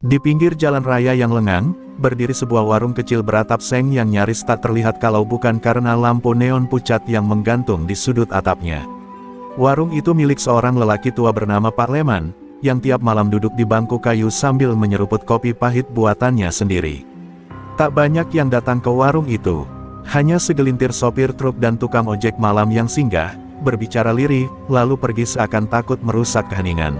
Di pinggir jalan raya yang lengang, berdiri sebuah warung kecil beratap seng yang nyaris tak terlihat kalau bukan karena lampu neon pucat yang menggantung di sudut atapnya. Warung itu milik seorang lelaki tua bernama Pak Leman, yang tiap malam duduk di bangku kayu sambil menyeruput kopi pahit buatannya sendiri. Tak banyak yang datang ke warung itu. Hanya segelintir sopir truk dan tukang ojek malam yang singgah, berbicara lirih, lalu pergi seakan takut merusak keheningan.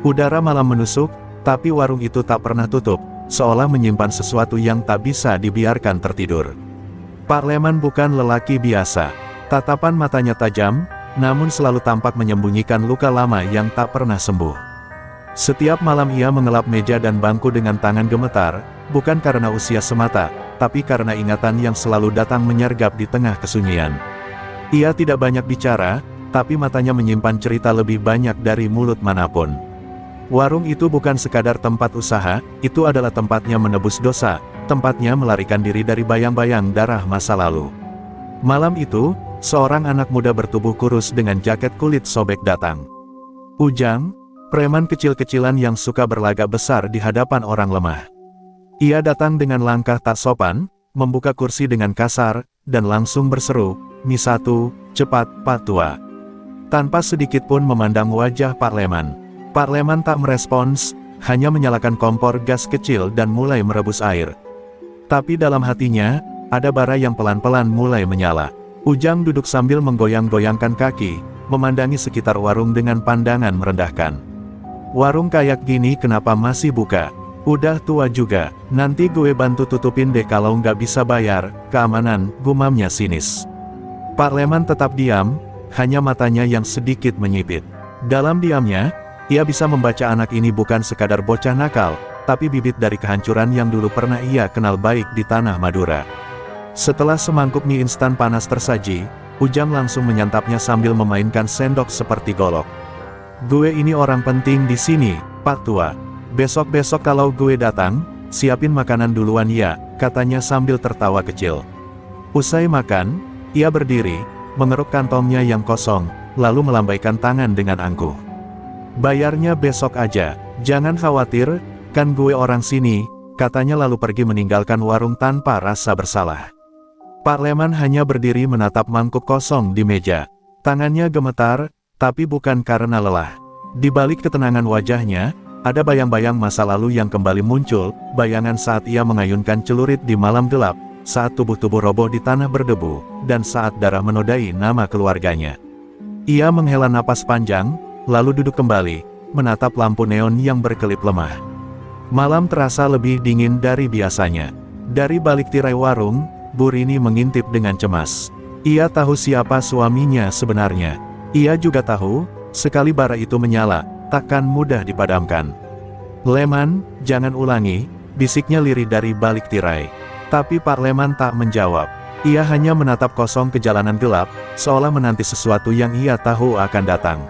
Udara malam menusuk, tapi warung itu tak pernah tutup, seolah menyimpan sesuatu yang tak bisa dibiarkan tertidur. Pak Leman bukan lelaki biasa. Tatapan matanya tajam, namun selalu tampak menyembunyikan luka lama yang tak pernah sembuh. Setiap malam ia mengelap meja dan bangku dengan tangan gemetar, bukan karena usia semata, tapi karena ingatan yang selalu datang menyergap di tengah kesunyian. Ia tidak banyak bicara, tapi matanya menyimpan cerita lebih banyak dari mulut manapun. Warung itu bukan sekadar tempat usaha, itu adalah tempatnya menebus dosa, tempatnya melarikan diri dari bayang-bayang darah masa lalu. Malam itu, seorang anak muda bertubuh kurus dengan jaket kulit sobek datang. Ujang, preman kecil-kecilan yang suka berlagak besar di hadapan orang lemah. Ia datang dengan langkah tak sopan, membuka kursi dengan kasar, dan langsung berseru, "Mi satu, cepat, Pak Tua." Tanpa sedikit pun memandang wajah Pak Leman. Pak Leman tak merespons, hanya menyalakan kompor gas kecil dan mulai merebus air. Tapi dalam hatinya, ada bara yang pelan-pelan mulai menyala. Ujang duduk sambil menggoyang-goyangkan kaki, memandangi sekitar warung dengan pandangan merendahkan. Warung kayak gini kenapa masih buka? Udah tua juga, nanti gue bantu tutupin deh kalau nggak bisa bayar, keamanan, gumamnya sinis. Pak Leman tetap diam, hanya matanya yang sedikit menyipit. Dalam diamnya, ia bisa membaca anak ini bukan sekadar bocah nakal, tapi bibit dari kehancuran yang dulu pernah ia kenal baik di tanah Madura. Setelah semangkuk mie instan panas tersaji, Ujang langsung menyantapnya sambil memainkan sendok seperti golok. "Gue ini orang penting di sini, Pak Tua. Besok-besok kalau gue datang, siapin makanan duluan ya," katanya sambil tertawa kecil. Usai makan, ia berdiri, mengeruk kantongnya yang kosong, lalu melambaikan tangan dengan angkuh. "Bayarnya besok aja, jangan khawatir, kan gue orang sini," katanya lalu pergi meninggalkan warung tanpa rasa bersalah. Pak Leman hanya berdiri menatap mangkuk kosong di meja. Tangannya gemetar, tapi bukan karena lelah. Di balik ketenangan wajahnya, ada bayang-bayang masa lalu yang kembali muncul, bayangan saat ia mengayunkan celurit di malam gelap, saat tubuh-tubuh roboh di tanah berdebu, dan saat darah menodai nama keluarganya. Ia menghela napas panjang, lalu duduk kembali, menatap lampu neon yang berkelip lemah. Malam terasa lebih dingin dari biasanya. Dari balik tirai warung, Bu Rini mengintip dengan cemas. Ia tahu siapa suaminya sebenarnya. Ia juga tahu, sekali bara itu menyala, takkan mudah dipadamkan. "Leman, jangan ulangi," bisiknya lirih dari balik tirai. Tapi Pak Leman tak menjawab. Ia hanya menatap kosong ke jalanan gelap, seolah menanti sesuatu yang ia tahu akan datang.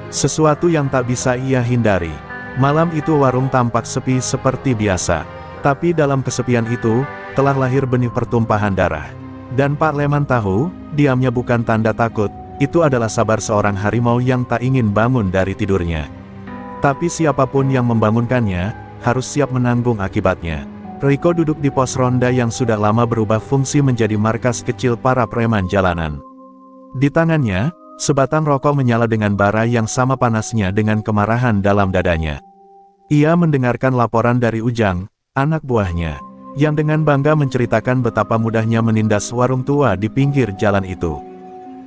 Sesuatu yang tak bisa ia hindari. Malam itu warung tampak sepi seperti biasa. Tapi dalam kesepian itu, telah lahir benih pertumpahan darah. Dan Pak Leman tahu, diamnya bukan tanda takut, itu adalah sabar seorang harimau yang tak ingin bangun dari tidurnya. Tapi siapapun yang membangunkannya, harus siap menanggung akibatnya. Riko duduk di pos ronda yang sudah lama berubah fungsi menjadi markas kecil para preman jalanan. Di tangannya, sebatang rokok menyala dengan bara yang sama panasnya dengan kemarahan dalam dadanya. Ia mendengarkan laporan dari Ujang, anak buahnya, yang dengan bangga menceritakan betapa mudahnya menindas warung tua di pinggir jalan itu.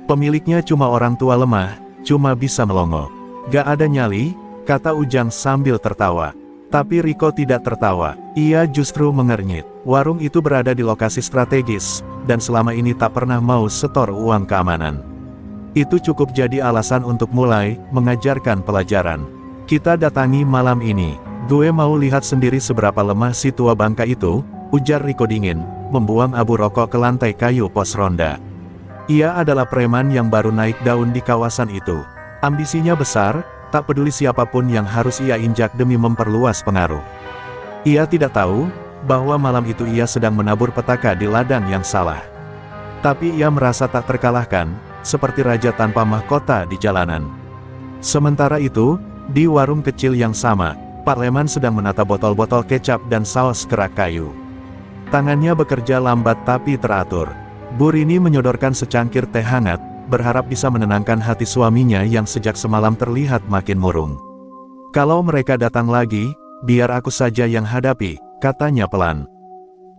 Pemiliknya cuma orang tua lemah, cuma bisa melongo. "Gak ada nyali," kata Ujang sambil tertawa. Tapi Riko tidak tertawa, ia justru mengernyit. Warung itu berada di lokasi strategis, dan selama ini tak pernah mau setor uang keamanan. Itu cukup jadi alasan untuk mulai mengajarkan pelajaran. "Kita datangi malam ini. Gue mau lihat sendiri seberapa lemah si tua bangka itu," ujar Riko dingin, membuang abu rokok ke lantai kayu pos ronda. Ia adalah preman yang baru naik daun di kawasan itu. Ambisinya besar, tak peduli siapapun yang harus ia injak demi memperluas pengaruh. Ia tidak tahu, bahwa malam itu ia sedang menabur petaka di ladang yang salah. Tapi ia merasa tak terkalahkan, seperti raja tanpa mahkota di jalanan. Sementara itu, di warung kecil yang sama, Pak Leman sedang menata botol-botol kecap dan saus kerak kayu. Tangannya bekerja lambat tapi teratur. Bu Rini menyodorkan secangkir teh hangat, berharap bisa menenangkan hati suaminya yang sejak semalam terlihat makin murung. "Kalau mereka datang lagi, biar aku saja yang hadapi," katanya pelan.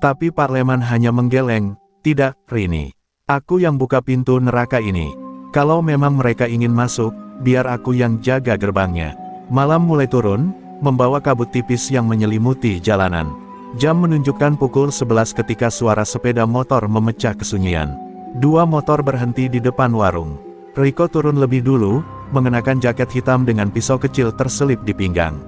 Tapi Pak Leman hanya menggeleng, "Tidak, Rini. Aku yang buka pintu neraka ini. Kalau memang mereka ingin masuk, biar aku yang jaga gerbangnya." Malam mulai turun, membawa kabut tipis yang menyelimuti jalanan. Jam menunjukkan pukul 11 ketika suara sepeda motor memecah kesunyian. 2 motor berhenti di depan warung. Riko turun lebih dulu, mengenakan jaket hitam dengan pisau kecil terselip di pinggang.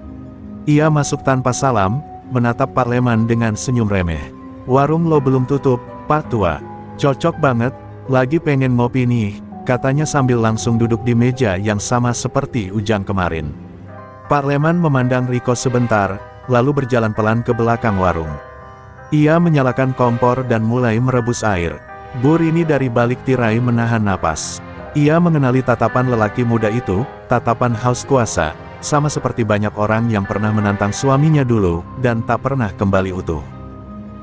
Ia masuk tanpa salam, menatap Pak Leman dengan senyum remeh. "Warung lo belum tutup, Pak Tua." "Cocok banget, lagi pengen ngopi nih," katanya sambil langsung duduk di meja yang sama seperti Ujang kemarin. Pak Leman memandang Riko sebentar, lalu berjalan pelan ke belakang warung. Ia menyalakan kompor dan mulai merebus air. Bu Rini dari balik tirai menahan napas. Ia mengenali tatapan lelaki muda itu, tatapan haus kuasa, sama seperti banyak orang yang pernah menantang suaminya dulu, dan tak pernah kembali utuh.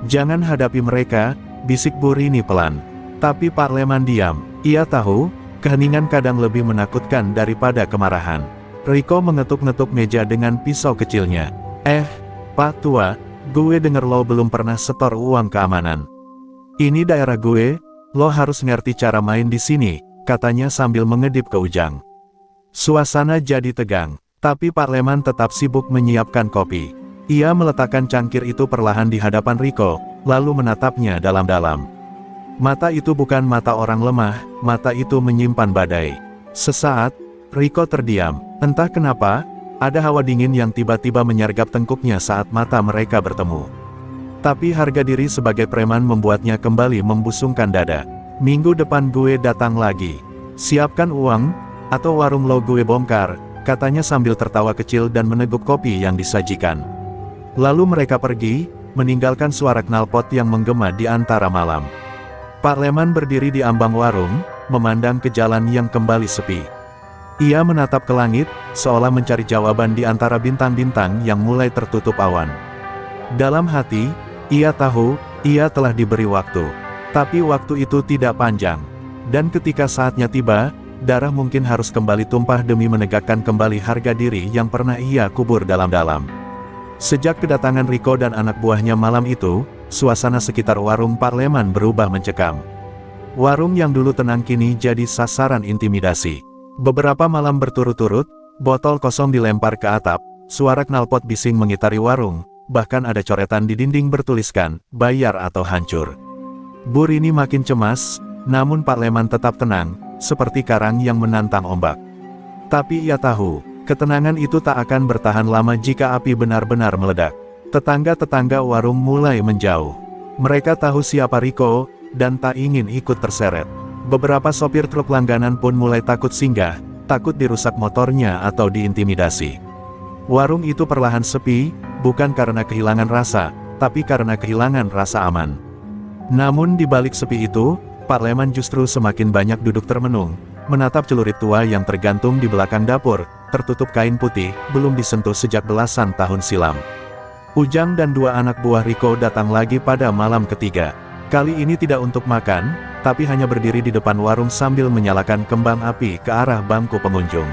"Jangan hadapi mereka," bisik Bu Rini pelan. Tapi Pak Leman diam. Ia tahu, keheningan kadang lebih menakutkan daripada kemarahan. Riko mengetuk-ngetuk meja dengan pisau kecilnya. Pak Tua, gue denger lo belum pernah setor uang keamanan. Ini daerah gue, lo harus ngerti cara main di sini," katanya sambil mengedip ke Ujang. Suasana jadi tegang, tapi Pak Leman tetap sibuk menyiapkan kopi. Ia meletakkan cangkir itu perlahan di hadapan Riko, lalu menatapnya dalam-dalam. Mata itu bukan mata orang lemah, mata itu menyimpan badai. Sesaat, Riko terdiam. Entah kenapa, ada hawa dingin yang tiba-tiba menyergap tengkuknya saat mata mereka bertemu. Tapi harga diri sebagai preman membuatnya kembali membusungkan dada. "Minggu depan gue datang lagi. Siapkan uang, atau warung lo gue bongkar," katanya sambil tertawa kecil dan meneguk kopi yang disajikan. Lalu mereka pergi, meninggalkan suara knalpot yang menggema di antara malam. Pak Leman berdiri di ambang warung, memandang ke jalan yang kembali sepi. Ia menatap ke langit, seolah mencari jawaban di antara bintang-bintang yang mulai tertutup awan. Dalam hati, ia tahu, ia telah diberi waktu. Tapi waktu itu tidak panjang. Dan ketika saatnya tiba, darah mungkin harus kembali tumpah demi menegakkan kembali harga diri yang pernah ia kubur dalam-dalam. Sejak kedatangan Riko dan anak buahnya malam itu, suasana sekitar warung Pak Leman berubah mencekam. Warung yang dulu tenang kini jadi sasaran intimidasi. Beberapa malam berturut-turut, botol kosong dilempar ke atap, suara knalpot bising mengitari warung, bahkan ada coretan di dinding bertuliskan, "Bayar atau hancur." Bu Rini makin cemas, namun Pak Leman tetap tenang, seperti karang yang menantang ombak. Tapi ia tahu, ketenangan itu tak akan bertahan lama jika api benar-benar meledak. Tetangga-tetangga warung mulai menjauh. Mereka tahu siapa Riko, dan tak ingin ikut terseret. Beberapa sopir truk langganan pun mulai takut singgah, takut dirusak motornya atau diintimidasi. Warung itu perlahan sepi, bukan karena kehilangan rasa, tapi karena kehilangan rasa aman. Namun di balik sepi itu, Pak Leman justru semakin banyak duduk termenung, menatap celurit tua yang tergantung di belakang dapur, tertutup kain putih, belum disentuh sejak belasan tahun silam. Ujang dan 2 anak buah Riko datang lagi pada malam ketiga. Kali ini tidak untuk makan, tapi hanya berdiri di depan warung sambil menyalakan kembang api ke arah bangku pengunjung.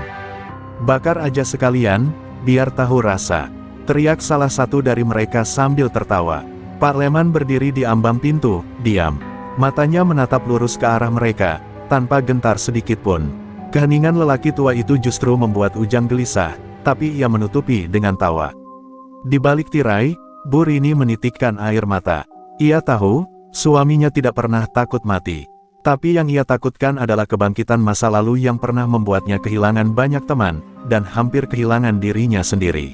"Bakar aja sekalian, biar tahu rasa," teriak salah satu dari mereka sambil tertawa. Pak Leman berdiri di ambang pintu, diam. Matanya menatap lurus ke arah mereka, tanpa gentar sedikit pun. Keheningan lelaki tua itu justru membuat Ujang gelisah, tapi ia menutupi dengan tawa. Di balik tirai, Bu Rini menitikkan air mata. Ia tahu, suaminya tidak pernah takut mati. Tapi yang ia takutkan adalah kebangkitan masa lalu yang pernah membuatnya kehilangan banyak teman, dan hampir kehilangan dirinya sendiri.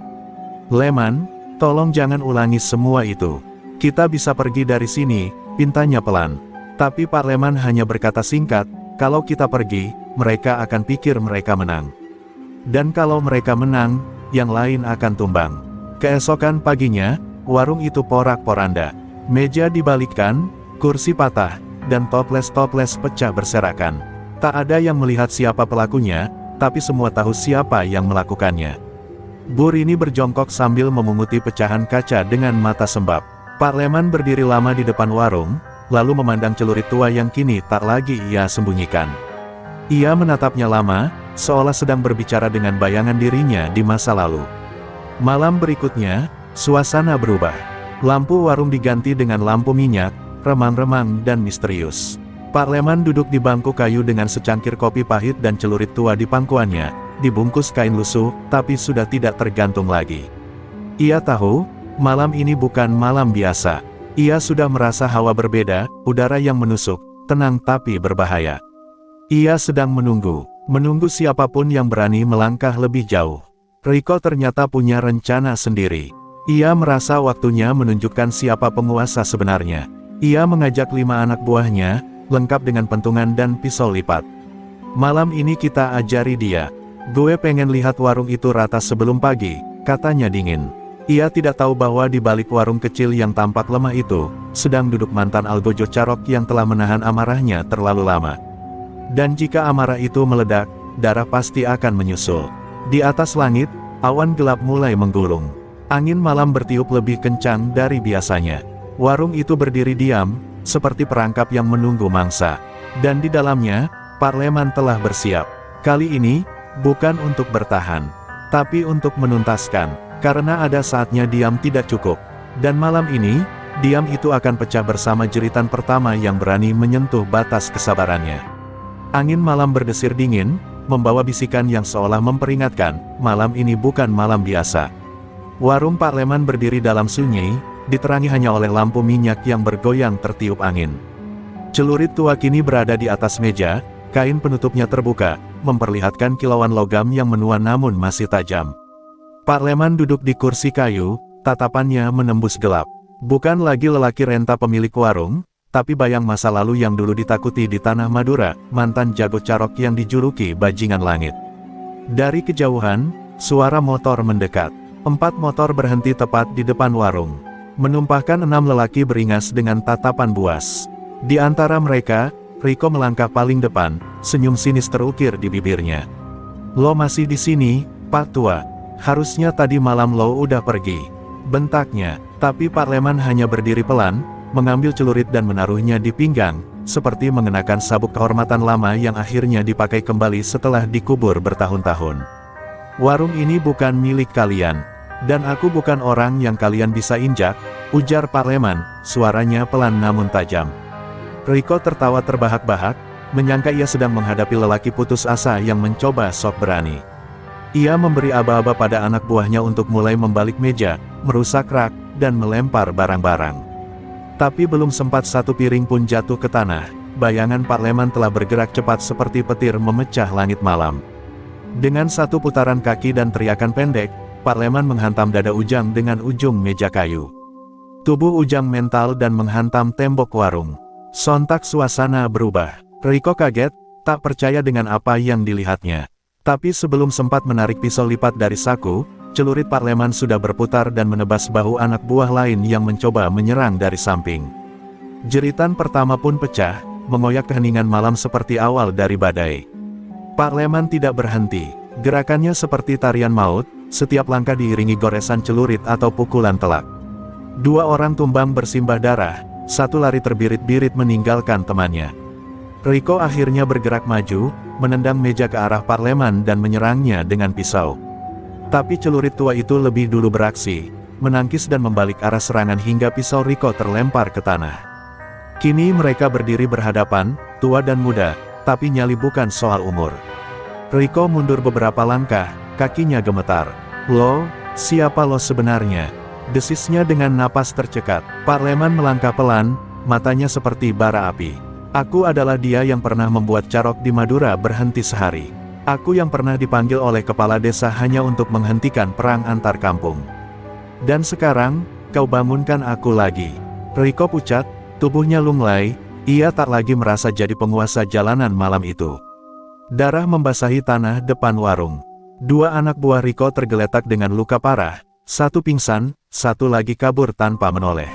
"Leman, tolong jangan ulangi semua itu. Kita bisa pergi dari sini," pintanya pelan. Tapi Pak Leman hanya berkata singkat, "Kalau kita pergi, mereka akan pikir mereka menang. Dan kalau mereka menang, yang lain akan tumbang." Keesokan paginya, warung itu porak-poranda. Meja dibalikkan, kursi patah, dan toples-toples pecah berserakan. Tak ada yang melihat siapa pelakunya, tapi semua tahu siapa yang melakukannya. Bur ini berjongkok sambil memunguti pecahan kaca dengan mata sembab. Pak Leman berdiri lama di depan warung, lalu memandang celurit tua yang kini tak lagi ia sembunyikan. Ia menatapnya lama, seolah sedang berbicara dengan bayangan dirinya di masa lalu. Malam berikutnya, suasana berubah. Lampu warung diganti dengan lampu minyak, remang-remang dan misterius. Pak Leman duduk di bangku kayu dengan secangkir kopi pahit dan celurit tua di pangkuannya, dibungkus kain lusuh, tapi sudah tidak tergantung lagi. Ia tahu, malam ini bukan malam biasa. Ia sudah merasa hawa berbeda, udara yang menusuk, tenang tapi berbahaya. Ia sedang menunggu siapapun yang berani melangkah lebih jauh. Riko ternyata punya rencana sendiri. Ia merasa waktunya menunjukkan siapa penguasa sebenarnya. Ia mengajak 5 anak buahnya, lengkap dengan pentungan dan pisau lipat. Malam ini kita ajari dia. Gue pengen lihat warung itu rata sebelum pagi, katanya dingin. Ia tidak tahu bahwa di balik warung kecil yang tampak lemah itu, sedang duduk mantan algojo Carok yang telah menahan amarahnya terlalu lama. Dan jika amarah itu meledak, darah pasti akan menyusul. Di atas langit, awan gelap mulai menggulung. Angin malam bertiup lebih kencang dari biasanya. Warung itu berdiri diam, seperti perangkap yang menunggu mangsa. Dan di dalamnya, Pak Leman telah bersiap. Kali ini, bukan untuk bertahan, tapi untuk menuntaskan. Karena ada saatnya diam tidak cukup. Dan malam ini, diam itu akan pecah bersama jeritan pertama yang berani menyentuh batas kesabarannya. Angin malam berdesir dingin, membawa bisikan yang seolah memperingatkan, malam ini bukan malam biasa. Warung Pak Leman berdiri dalam sunyi, diterangi hanya oleh lampu minyak yang bergoyang tertiup angin. Celurit tua kini berada di atas meja, kain penutupnya terbuka, memperlihatkan kilauan logam yang menua namun masih tajam. Pak Leman duduk di kursi kayu, tatapannya menembus gelap. Bukan lagi lelaki renta pemilik warung, tapi bayang masa lalu yang dulu ditakuti di tanah Madura, mantan jago Carok yang dijuluki Bajingan Langit. Dari kejauhan, suara motor mendekat. 4 motor berhenti tepat di depan warung. Menumpahkan 6 lelaki beringas dengan tatapan buas. Di antara mereka, Riko melangkah paling depan, senyum sinis terukir di bibirnya. Lo masih di sini, Pak Tua. Harusnya tadi malam lo udah pergi. Bentaknya, tapi Pak Leman hanya berdiri pelan, mengambil celurit dan menaruhnya di pinggang, seperti mengenakan sabuk kehormatan lama yang akhirnya dipakai kembali setelah dikubur bertahun-tahun. Warung ini bukan milik kalian. Dan aku bukan orang yang kalian bisa injak, ujar Pak Leman, suaranya pelan namun tajam. Riko tertawa terbahak-bahak, menyangka ia sedang menghadapi lelaki putus asa yang mencoba sok berani. Ia memberi aba-aba pada anak buahnya untuk mulai membalik meja, merusak rak, dan melempar barang-barang. Tapi belum sempat 1 piring pun jatuh ke tanah, bayangan Pak Leman telah bergerak cepat seperti petir memecah langit malam. Dengan 1 putaran kaki dan teriakan pendek, Pak Leman menghantam dada Ujang dengan ujung meja kayu. Tubuh Ujang mental dan menghantam tembok warung. Sontak suasana berubah. Riko kaget, tak percaya dengan apa yang dilihatnya. Tapi sebelum sempat menarik pisau lipat dari saku, celurit Pak Leman sudah berputar dan menebas bahu anak buah lain yang mencoba menyerang dari samping. Jeritan pertama pun pecah, mengoyak keheningan malam seperti awal dari badai. Pak Leman tidak berhenti, gerakannya seperti tarian maut, setiap langkah diiringi goresan celurit atau pukulan telak. 2 orang tumbang bersimbah darah, 1 lari terbirit-birit meninggalkan temannya. Riko akhirnya bergerak maju, menendang meja ke arah Pak Leman dan menyerangnya dengan pisau. Tapi celurit tua itu lebih dulu beraksi, menangkis dan membalik arah serangan hingga pisau Riko terlempar ke tanah. Kini mereka berdiri berhadapan, tua dan muda, tapi nyali bukan soal umur. Riko mundur beberapa langkah, kakinya gemetar. Lo, siapa lo sebenarnya? Desisnya dengan napas tercekat. Pak Leman melangkah pelan, matanya seperti bara api. Aku adalah dia yang pernah membuat Carok di Madura berhenti sehari. Aku yang pernah dipanggil oleh kepala desa hanya untuk menghentikan perang antar kampung. Dan sekarang, kau bangunkan aku lagi. Riko pucat, tubuhnya lunglai, ia tak lagi merasa jadi penguasa jalanan malam itu. Darah membasahi tanah depan warung. 2 anak buah Riko tergeletak dengan luka parah, 1 pingsan, 1 lagi kabur tanpa menoleh.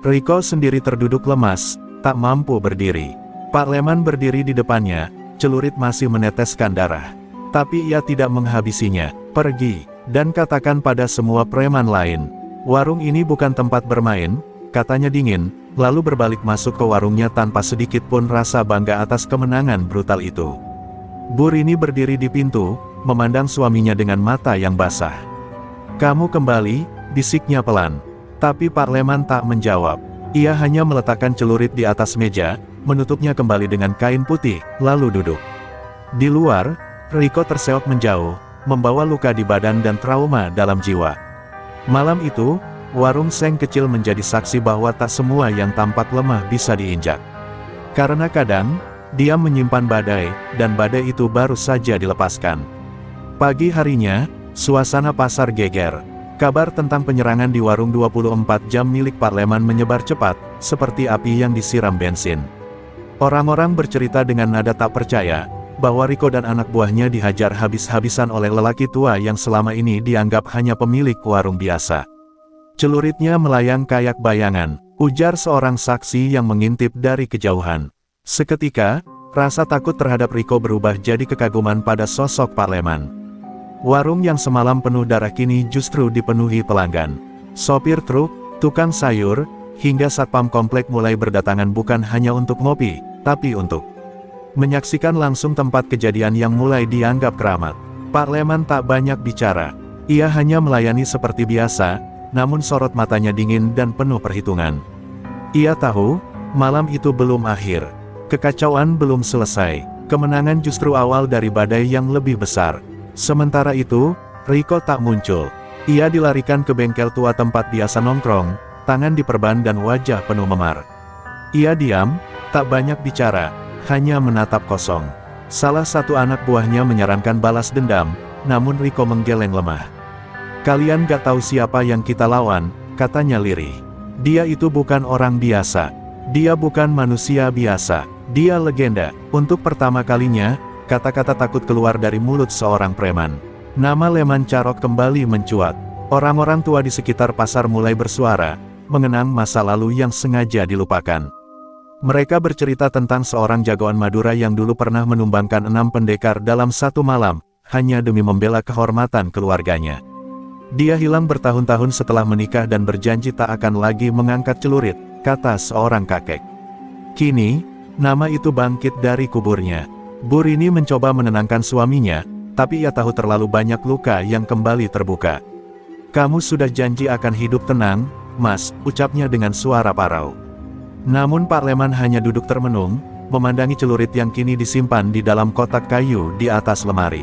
Riko sendiri terduduk lemas, tak mampu berdiri. Pak Leman berdiri di depannya, celurit masih meneteskan darah. Tapi ia tidak menghabisinya. Pergi, Dan katakan pada semua preman lain, warung ini bukan tempat bermain, katanya dingin, lalu berbalik masuk ke warungnya tanpa sedikit pun rasa bangga atas kemenangan brutal itu. Bu Rini berdiri di pintu, memandang suaminya dengan mata yang basah. "Kamu kembali," bisiknya pelan. Tapi Pak Leman tak menjawab. Ia hanya meletakkan celurit di atas meja, menutupnya kembali dengan kain putih, lalu duduk. Di luar, Riko terseok menjauh, membawa luka di badan dan trauma dalam jiwa. Malam itu, warung Seng kecil menjadi saksi bahwa tak semua yang tampak lemah bisa diinjak. Karena kadang, diam menyimpan badai, dan badai itu baru saja dilepaskan. Pagi harinya, suasana pasar geger. Kabar tentang penyerangan di warung 24 jam milik Pak Leman menyebar cepat, seperti api yang disiram bensin. Orang-orang bercerita dengan nada tak percaya, bahwa Riko dan anak buahnya dihajar habis-habisan oleh lelaki tua yang selama ini dianggap hanya pemilik warung biasa. "Celuritnya melayang kayak bayangan," ujar seorang saksi yang mengintip dari kejauhan. Seketika, rasa takut terhadap Riko berubah jadi kekaguman pada sosok Pak Leman. Warung yang semalam penuh darah kini justru dipenuhi pelanggan. Sopir truk, tukang sayur, hingga satpam komplek mulai berdatangan bukan hanya untuk ngopi, tapi untuk menyaksikan langsung tempat kejadian yang mulai dianggap keramat. Pak Leman tak banyak bicara. Ia hanya melayani seperti biasa, namun sorot matanya dingin dan penuh perhitungan. Ia tahu, malam itu belum akhir. Kekacauan belum selesai. Kemenangan justru awal dari badai yang lebih besar. Sementara itu, Riko tak muncul. Ia dilarikan ke bengkel tua tempat biasa nongkrong, tangan diperban dan wajah penuh memar. Ia diam, tak banyak bicara, hanya menatap kosong. Salah satu anak buahnya menyarankan balas dendam, namun Riko menggeleng lemah. "Kalian gak tahu siapa yang kita lawan," katanya lirih. "Dia itu bukan orang biasa. Dia bukan manusia biasa. Dia legenda." Untuk pertama kalinya, kata-kata takut keluar dari mulut seorang preman. Nama Leman Carok kembali mencuat. Orang-orang tua di sekitar pasar mulai bersuara, mengenang masa lalu yang sengaja dilupakan. Mereka bercerita tentang seorang jagoan Madura yang dulu pernah menumbangkan 6 pendekar dalam satu malam, hanya demi membela kehormatan keluarganya. Dia hilang bertahun-tahun setelah menikah dan berjanji tak akan lagi mengangkat celurit, kata seorang kakek. Kini, nama itu bangkit dari kuburnya. Bu Rini mencoba menenangkan suaminya, tapi ia tahu terlalu banyak luka yang kembali terbuka. "Kamu sudah janji akan hidup tenang, Mas," ucapnya dengan suara parau. Namun Pak Leman hanya duduk termenung, memandangi celurit yang kini disimpan di dalam kotak kayu di atas lemari.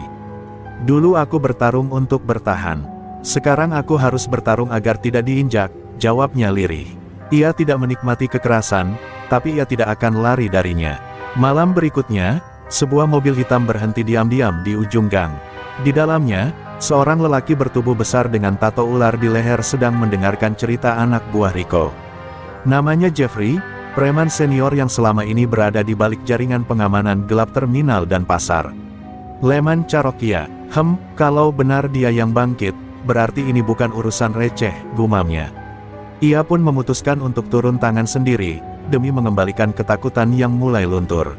"Dulu aku bertarung untuk bertahan. Sekarang aku harus bertarung agar tidak diinjak," jawabnya lirih. Ia tidak menikmati kekerasan, tapi ia tidak akan lari darinya. Malam berikutnya, sebuah mobil hitam berhenti diam-diam di ujung gang. Di dalamnya, seorang lelaki bertubuh besar dengan tato ular di leher sedang mendengarkan cerita anak buah Riko. Namanya Jeffrey, preman senior yang selama ini berada di balik jaringan pengamanan gelap terminal dan pasar. Leman Carok, ya, kalau benar dia yang bangkit, berarti ini bukan urusan receh, gumamnya. Ia pun memutuskan untuk turun tangan sendiri, demi mengembalikan ketakutan yang mulai luntur.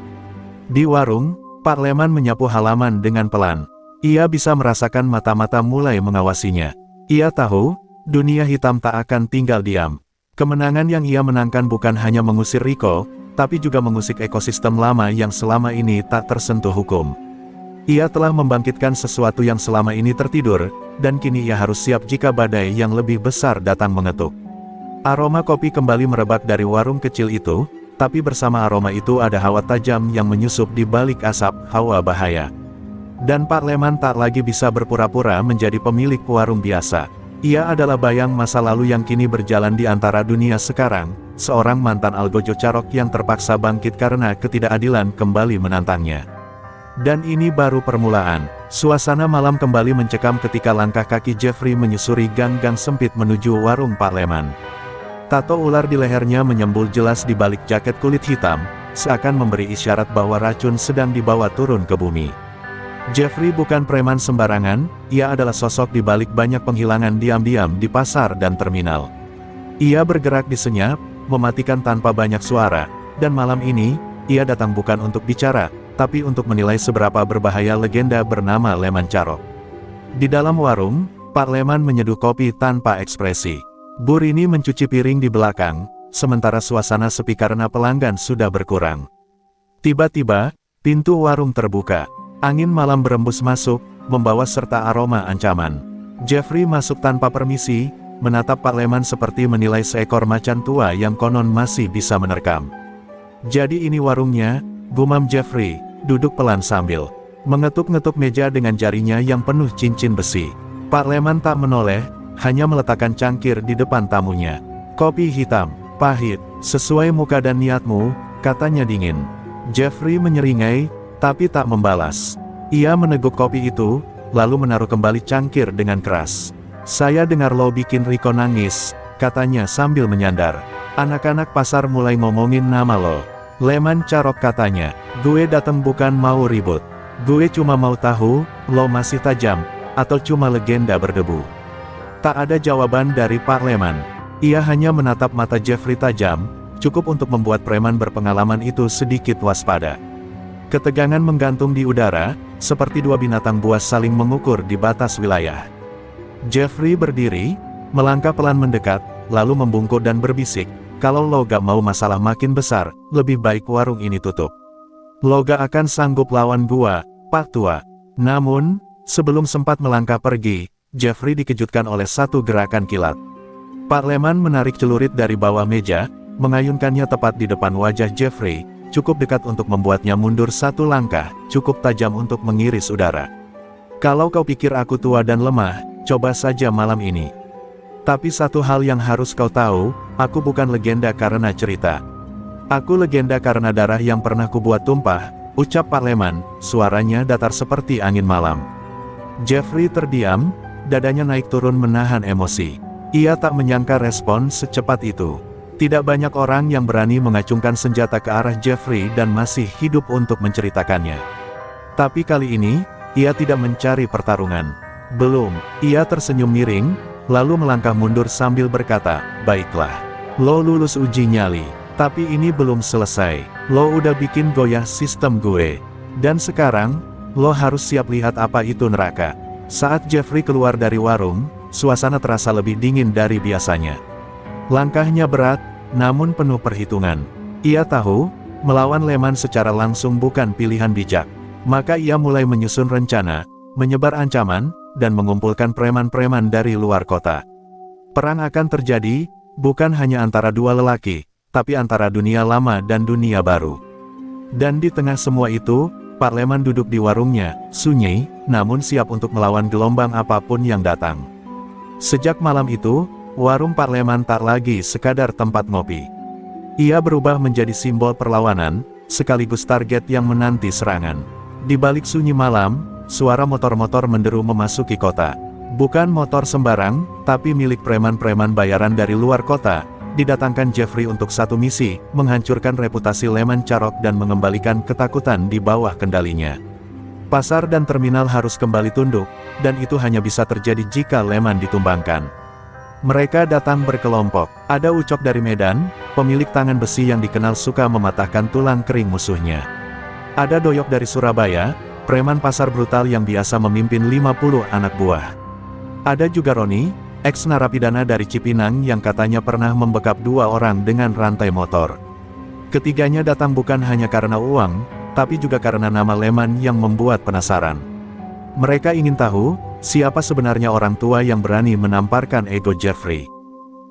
Di warung, Pak Leman menyapu halaman dengan pelan. Ia bisa merasakan mata-mata mulai mengawasinya. Ia tahu, dunia hitam tak akan tinggal diam. Kemenangan yang ia menangkan bukan hanya mengusir Riko, tapi juga mengusik ekosistem lama yang selama ini tak tersentuh hukum. Ia telah membangkitkan sesuatu yang selama ini tertidur, dan kini ia harus siap jika badai yang lebih besar datang mengetuk. Aroma kopi kembali merebak dari warung kecil itu, tapi bersama aroma itu ada hawa tajam yang menyusup di balik asap, hawa bahaya. Dan Pak Leman tak lagi bisa berpura-pura menjadi pemilik warung biasa. Ia adalah bayang masa lalu yang kini berjalan di antara dunia sekarang, seorang mantan algojo Carok yang terpaksa bangkit karena ketidakadilan kembali menantangnya. Dan ini baru permulaan. Suasana malam kembali mencekam ketika langkah kaki Jeffrey menyusuri gang-gang sempit menuju warung Pak Leman. Tato ular di lehernya menyembul jelas di balik jaket kulit hitam, seakan memberi isyarat bahwa racun sedang dibawa turun ke bumi. Jeffrey bukan preman sembarangan, ia adalah sosok di balik banyak penghilangan diam-diam di pasar dan terminal. Ia bergerak di senyap, mematikan tanpa banyak suara, dan malam ini, ia datang bukan untuk bicara, tapi untuk menilai seberapa berbahaya legenda bernama Leman Carok. Di dalam warung, Pak Leman menyeduh kopi tanpa ekspresi. Bu Rini mencuci piring di belakang, sementara suasana sepi karena pelanggan sudah berkurang. Tiba-tiba, pintu warung terbuka. Angin malam berembus masuk, membawa serta aroma ancaman. Jeffrey masuk tanpa permisi, menatap Pak Leman seperti menilai seekor macan tua yang konon masih bisa menerkam. Jadi ini warungnya, gumam Jeffrey, duduk pelan sambil mengetuk-ngetuk meja dengan jarinya yang penuh cincin besi. Pak Leman tak menoleh, hanya meletakkan cangkir di depan tamunya. Kopi hitam, pahit, sesuai muka dan niatmu, katanya dingin. Jeffrey menyeringai, tapi tak membalas. Ia meneguk kopi itu, lalu menaruh kembali cangkir dengan keras. Saya dengar lo bikin Riko nangis, katanya sambil menyandar. Anak-anak pasar mulai ngomongin nama lo. Leman carok katanya, gue datang bukan mau ribut. Gue cuma mau tahu, lo masih tajam, atau cuma legenda berdebu. Tak ada jawaban dari Pak Leman. Ia hanya menatap mata Jeffrey tajam, cukup untuk membuat preman berpengalaman itu sedikit waspada. Ketegangan menggantung di udara, seperti dua binatang buas saling mengukur di batas wilayah. Jeffrey berdiri, melangkah pelan mendekat, lalu membungkuk dan berbisik, kalau lo gak mau masalah makin besar, lebih baik warung ini tutup. Lo gak akan sanggup lawan gua, Pak Tua. Namun, sebelum sempat melangkah pergi, Jeffrey dikejutkan oleh satu gerakan kilat. Pak Leman menarik celurit dari bawah meja, mengayunkannya tepat di depan wajah Jeffrey, cukup dekat untuk membuatnya mundur satu langkah, cukup tajam untuk mengiris udara. Kalau kau pikir aku tua dan lemah, coba saja malam ini. Tapi satu hal yang harus kau tahu, aku bukan legenda karena cerita. Aku legenda karena darah yang pernah kubuat tumpah, ucap Pak Leman, suaranya datar seperti angin malam. Jeffrey terdiam, dadanya naik turun menahan emosi. Ia tak menyangka respon secepat itu. Tidak banyak orang yang berani mengacungkan senjata ke arah Jeffrey dan masih hidup untuk menceritakannya. Tapi kali ini, ia tidak mencari pertarungan. Belum, ia tersenyum miring, lalu melangkah mundur sambil berkata, baiklah. Lo lulus uji nyali, tapi ini belum selesai. Lo udah bikin goyah sistem gue. Dan sekarang, lo harus siap lihat apa itu neraka. Saat Jeffrey keluar dari warung, suasana terasa lebih dingin dari biasanya. Langkahnya berat, namun penuh perhitungan. Ia tahu, melawan Leman secara langsung bukan pilihan bijak. Maka ia mulai menyusun rencana, menyebar ancaman, dan mengumpulkan preman-preman dari luar kota. Perang akan terjadi, bukan hanya antara dua lelaki, tapi antara dunia lama dan dunia baru. Dan di tengah semua itu, Pak Leman duduk di warungnya, sunyi, namun siap untuk melawan gelombang apapun yang datang. Sejak malam itu, warung Pak Leman tak lagi sekadar tempat ngopi. Ia berubah menjadi simbol perlawanan, sekaligus target yang menanti serangan. Di balik sunyi malam, suara motor-motor menderu memasuki kota. Bukan motor sembarang, tapi milik preman-preman bayaran dari luar kota. Didatangkan Jeffrey untuk satu misi, menghancurkan reputasi Leman Carok dan mengembalikan ketakutan di bawah kendalinya. Pasar dan terminal harus kembali tunduk, dan itu hanya bisa terjadi jika Leman ditumbangkan. Mereka datang berkelompok. Ada Ucok dari Medan, pemilik tangan besi yang dikenal suka mematahkan tulang kering musuhnya. Ada Doyok dari Surabaya, preman pasar brutal yang biasa memimpin 50 anak buah. Ada juga Roni, ex-narapidana dari Cipinang yang katanya pernah membekap 2 orang dengan rantai motor. Ketiganya datang bukan hanya karena uang, tapi juga karena nama Leman yang membuat penasaran. Mereka ingin tahu, siapa sebenarnya orang tua yang berani menamparkan ego Jeffrey.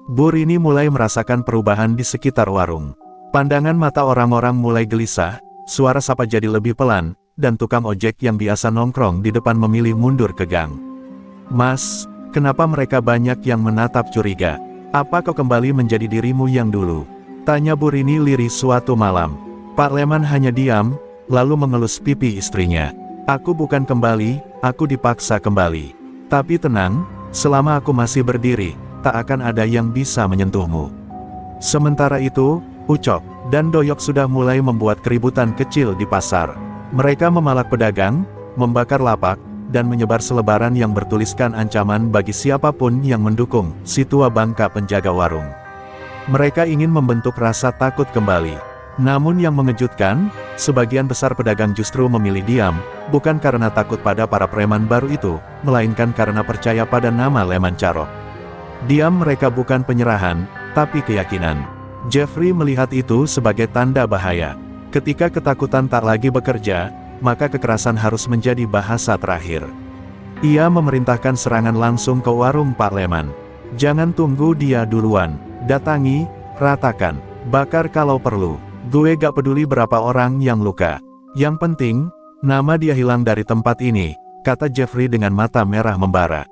Bu Rini mulai merasakan perubahan di sekitar warung. Pandangan mata orang-orang mulai gelisah, suara sapa jadi lebih pelan, dan tukang ojek yang biasa nongkrong di depan memilih mundur ke gang. Mas, kenapa mereka banyak yang menatap curiga? Apa kau kembali menjadi dirimu yang dulu? Tanya Bu Rini lirih suatu malam. Pak Leman hanya diam, lalu mengelus pipi istrinya. Aku bukan kembali, aku dipaksa kembali. Tapi tenang, selama aku masih berdiri, tak akan ada yang bisa menyentuhmu. Sementara itu, Ucok dan Doyok sudah mulai membuat keributan kecil di pasar. Mereka memalak pedagang, membakar lapak, dan menyebar selebaran yang bertuliskan ancaman bagi siapapun yang mendukung si tua bangka penjaga warung. Mereka ingin membentuk rasa takut kembali. Namun yang mengejutkan, sebagian besar pedagang justru memilih diam, bukan karena takut pada para preman baru itu, melainkan karena percaya pada nama Leman Carok. Diam mereka bukan penyerahan, tapi keyakinan. Jeffrey melihat itu sebagai tanda bahaya. Ketika ketakutan tak lagi bekerja, maka kekerasan harus menjadi bahasa terakhir. Ia memerintahkan serangan langsung ke warung Pak Leman. Jangan tunggu dia duluan, datangi, ratakan, bakar kalau perlu. Gue gak peduli berapa orang yang luka. Yang penting, nama dia hilang dari tempat ini, kata Jeffrey dengan mata merah membara.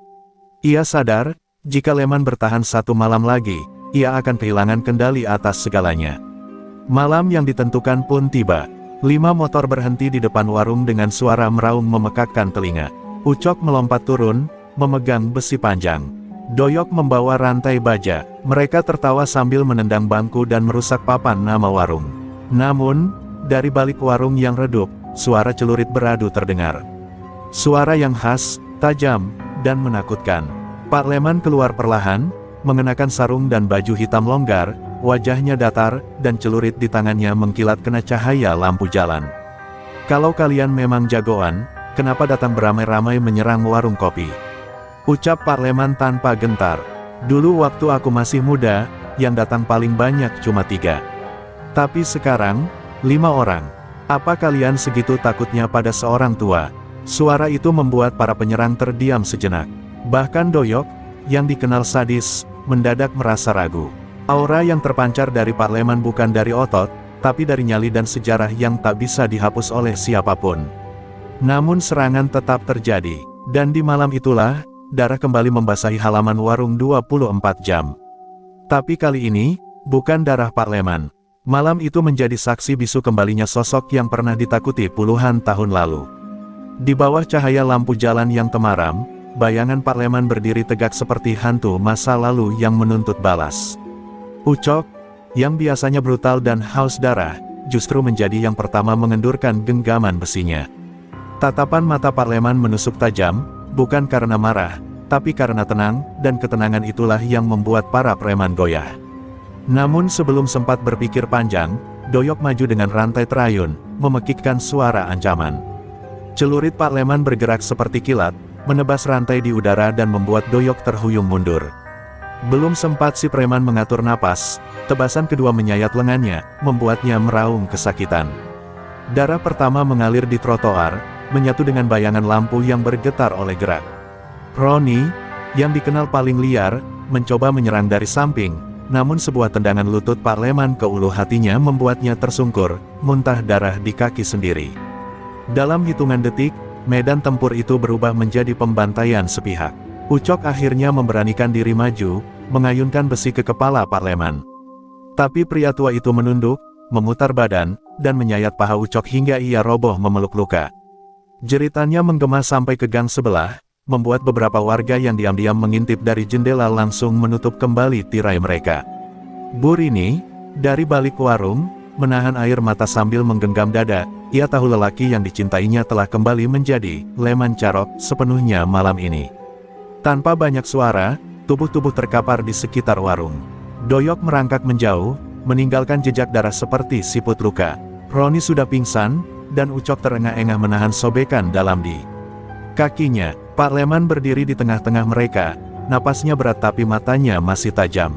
Ia sadar, jika Leman bertahan satu malam lagi, ia akan kehilangan kendali atas segalanya. Malam yang ditentukan pun tiba. 5 motor berhenti di depan warung dengan suara meraung memekakkan telinga. Ucok melompat turun, memegang besi panjang. Doyok membawa rantai baja. Mereka tertawa sambil menendang bangku dan merusak papan nama warung. Namun, dari balik warung yang redup, suara celurit beradu terdengar. Suara yang khas, tajam, dan menakutkan. Pak Leman keluar perlahan, mengenakan sarung dan baju hitam longgar, wajahnya datar, dan celurit di tangannya mengkilat kena cahaya lampu jalan. Kalau kalian memang jagoan, kenapa datang beramai-ramai menyerang warung kopi? Ucap Pak Leman tanpa gentar. Dulu waktu aku masih muda, yang datang paling banyak cuma 3. Tapi sekarang, 5 orang. Apa kalian segitu takutnya pada seorang tua? Suara itu membuat para penyerang terdiam sejenak. Bahkan Doyok, yang dikenal sadis, mendadak merasa ragu. Aura yang terpancar dari Pak Leman bukan dari otot, tapi dari nyali dan sejarah yang tak bisa dihapus oleh siapapun. Namun serangan tetap terjadi, dan di malam itulah, darah kembali membasahi halaman warung 24 jam. Tapi kali ini, bukan darah Pak Leman. Malam itu menjadi saksi bisu kembalinya sosok yang pernah ditakuti puluhan tahun lalu. Di bawah cahaya lampu jalan yang temaram, bayangan Pak Leman berdiri tegak seperti hantu masa lalu yang menuntut balas. Ucok, yang biasanya brutal dan haus darah, justru menjadi yang pertama mengendurkan genggaman besinya. Tatapan mata Pak Leman menusuk tajam, bukan karena marah, tapi karena tenang, dan ketenangan itulah yang membuat para preman goyah. Namun sebelum sempat berpikir panjang, Doyok maju dengan rantai terayun, memekikkan suara ancaman. Celurit Pak Leman bergerak seperti kilat, menebas rantai di udara dan membuat Doyok terhuyung mundur. Belum sempat si preman mengatur napas, tebasan kedua menyayat lengannya, membuatnya meraung kesakitan. Darah pertama mengalir di trotoar, menyatu dengan bayangan lampu yang bergetar oleh gerak. Roni, yang dikenal paling liar, mencoba menyerang dari samping, namun sebuah tendangan lutut Pak Leman ke ulu hatinya membuatnya tersungkur, muntah darah di kaki sendiri. Dalam hitungan detik, medan tempur itu berubah menjadi pembantaian sepihak. Ucok akhirnya memberanikan diri maju, mengayunkan besi ke kepala Pak Leman. Tapi pria tua itu menunduk, memutar badan, dan menyayat paha Ucok hingga ia roboh memeluk luka. Jeritannya menggema sampai ke gang sebelah, membuat beberapa warga yang diam-diam mengintip dari jendela langsung menutup kembali tirai mereka. Bu Rini, dari balik warung, menahan air mata sambil menggenggam dada. Ia tahu lelaki yang dicintainya telah kembali menjadi Leman Carok sepenuhnya malam ini. Tanpa banyak suara, tubuh-tubuh terkapar di sekitar warung. Doyok merangkak menjauh, meninggalkan jejak darah seperti siput luka. Roni sudah pingsan, dan Ucok terengah-engah menahan sobekan dalam di kakinya. Pak Leman berdiri di tengah-tengah mereka, napasnya berat tapi matanya masih tajam.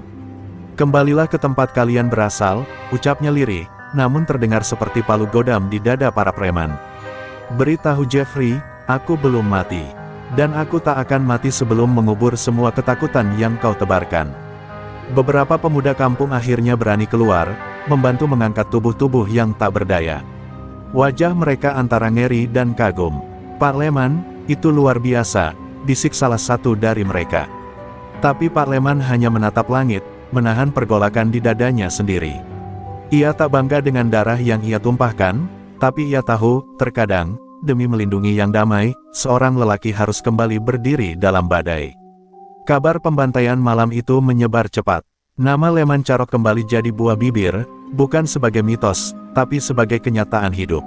Kembalilah ke tempat kalian berasal, ucapnya lirih, namun terdengar seperti palu godam di dada para preman. Beritahu Jeffrey, aku belum mati. Dan aku tak akan mati sebelum mengubur semua ketakutan yang kau tebarkan. Beberapa pemuda kampung akhirnya berani keluar, membantu mengangkat tubuh-tubuh yang tak berdaya. Wajah mereka antara ngeri dan kagum. Pak Leman, itu luar biasa, bisik salah satu dari mereka. Tapi Pak Leman hanya menatap langit, menahan pergolakan di dadanya sendiri. Ia tak bangga dengan darah yang ia tumpahkan, tapi ia tahu, terkadang, demi melindungi yang damai, seorang lelaki harus kembali berdiri dalam badai. Kabar pembantaian malam itu menyebar cepat. Nama Leman Carok kembali jadi buah bibir, bukan sebagai mitos, tapi sebagai kenyataan hidup.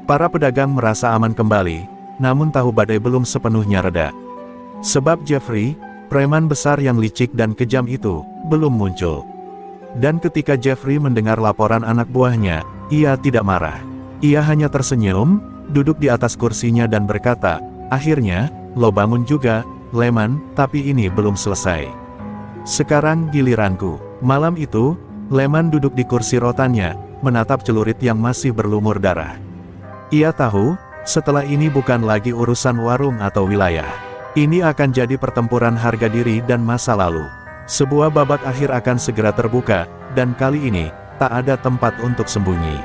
Para pedagang merasa aman kembali, namun tahu badai belum sepenuhnya reda. Sebab Jeffrey, preman besar yang licik dan kejam itu, belum muncul. Dan ketika Jeffrey mendengar laporan anak buahnya, ia tidak marah. Ia hanya tersenyum, duduk di atas kursinya dan berkata, "Akhirnya, lo bangun juga, Lehman, tapi ini belum selesai. Sekarang giliranku." Malam itu, Lehman duduk di kursi rotannya, menatap celurit yang masih berlumur darah. Ia tahu, setelah ini bukan lagi urusan warung atau wilayah. Ini akan jadi pertempuran harga diri dan masa lalu. Sebuah babak akhir akan segera terbuka, dan kali ini, tak ada tempat untuk sembunyi.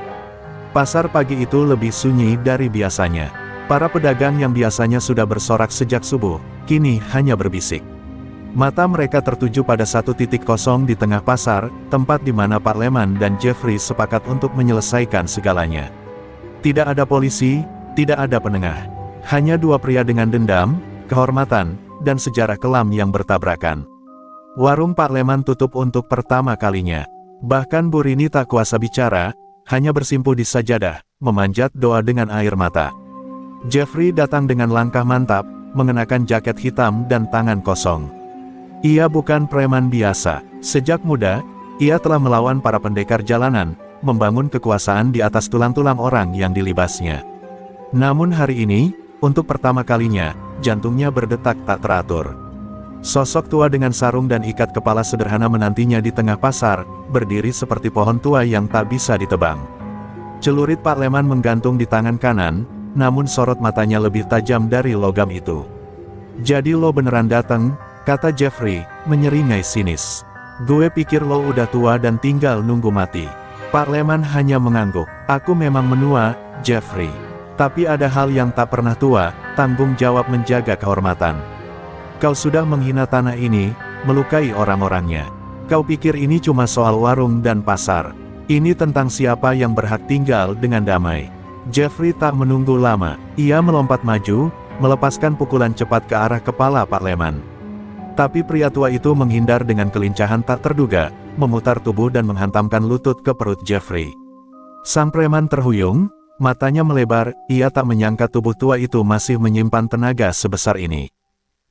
Pasar pagi itu lebih sunyi dari biasanya. Para pedagang yang biasanya sudah bersorak sejak subuh, kini hanya berbisik. Mata mereka tertuju pada satu titik kosong di tengah pasar, tempat di mana Pak Lehman dan Jeffrey sepakat untuk menyelesaikan segalanya. Tidak ada polisi, tidak ada penengah. Hanya dua pria dengan dendam, kehormatan, dan sejarah kelam yang bertabrakan. Warung Pak Lehman tutup untuk pertama kalinya. Bahkan Bu Rini tak kuasa bicara, hanya bersimpuh di sajadah, memanjat doa dengan air mata. Jeffrey datang dengan langkah mantap, mengenakan jaket hitam dan tangan kosong. Ia bukan preman biasa. Sejak muda, ia telah melawan para pendekar jalanan, membangun kekuasaan di atas tulang-tulang orang yang dilibasnya. Namun hari ini, untuk pertama kalinya, jantungnya berdetak tak teratur. Sosok tua dengan sarung dan ikat kepala sederhana menantinya di tengah pasar, berdiri seperti pohon tua yang tak bisa ditebang. Celurit Pak Lehman menggantung di tangan kanan, namun sorot matanya lebih tajam dari logam itu. "Jadi lo beneran dateng?" kata Jeffrey, menyeringai sinis. "Gue pikir lo udah tua dan tinggal nunggu mati." Pak Lehman hanya mengangguk. "Aku memang menua, Jeffrey. Tapi ada hal yang tak pernah tua, tanggung jawab menjaga kehormatan. Kau sudah menghina tanah ini, melukai orang-orangnya. Kau pikir ini cuma soal warung dan pasar. Ini tentang siapa yang berhak tinggal dengan damai." Jeffrey tak menunggu lama. Ia melompat maju, melepaskan pukulan cepat ke arah kepala Pak Lehman. Tapi pria tua itu menghindar dengan kelincahan tak terduga, memutar tubuh dan menghantamkan lutut ke perut Jeffrey. Sang preman terhuyung, matanya melebar, ia tak menyangka tubuh tua itu masih menyimpan tenaga sebesar ini.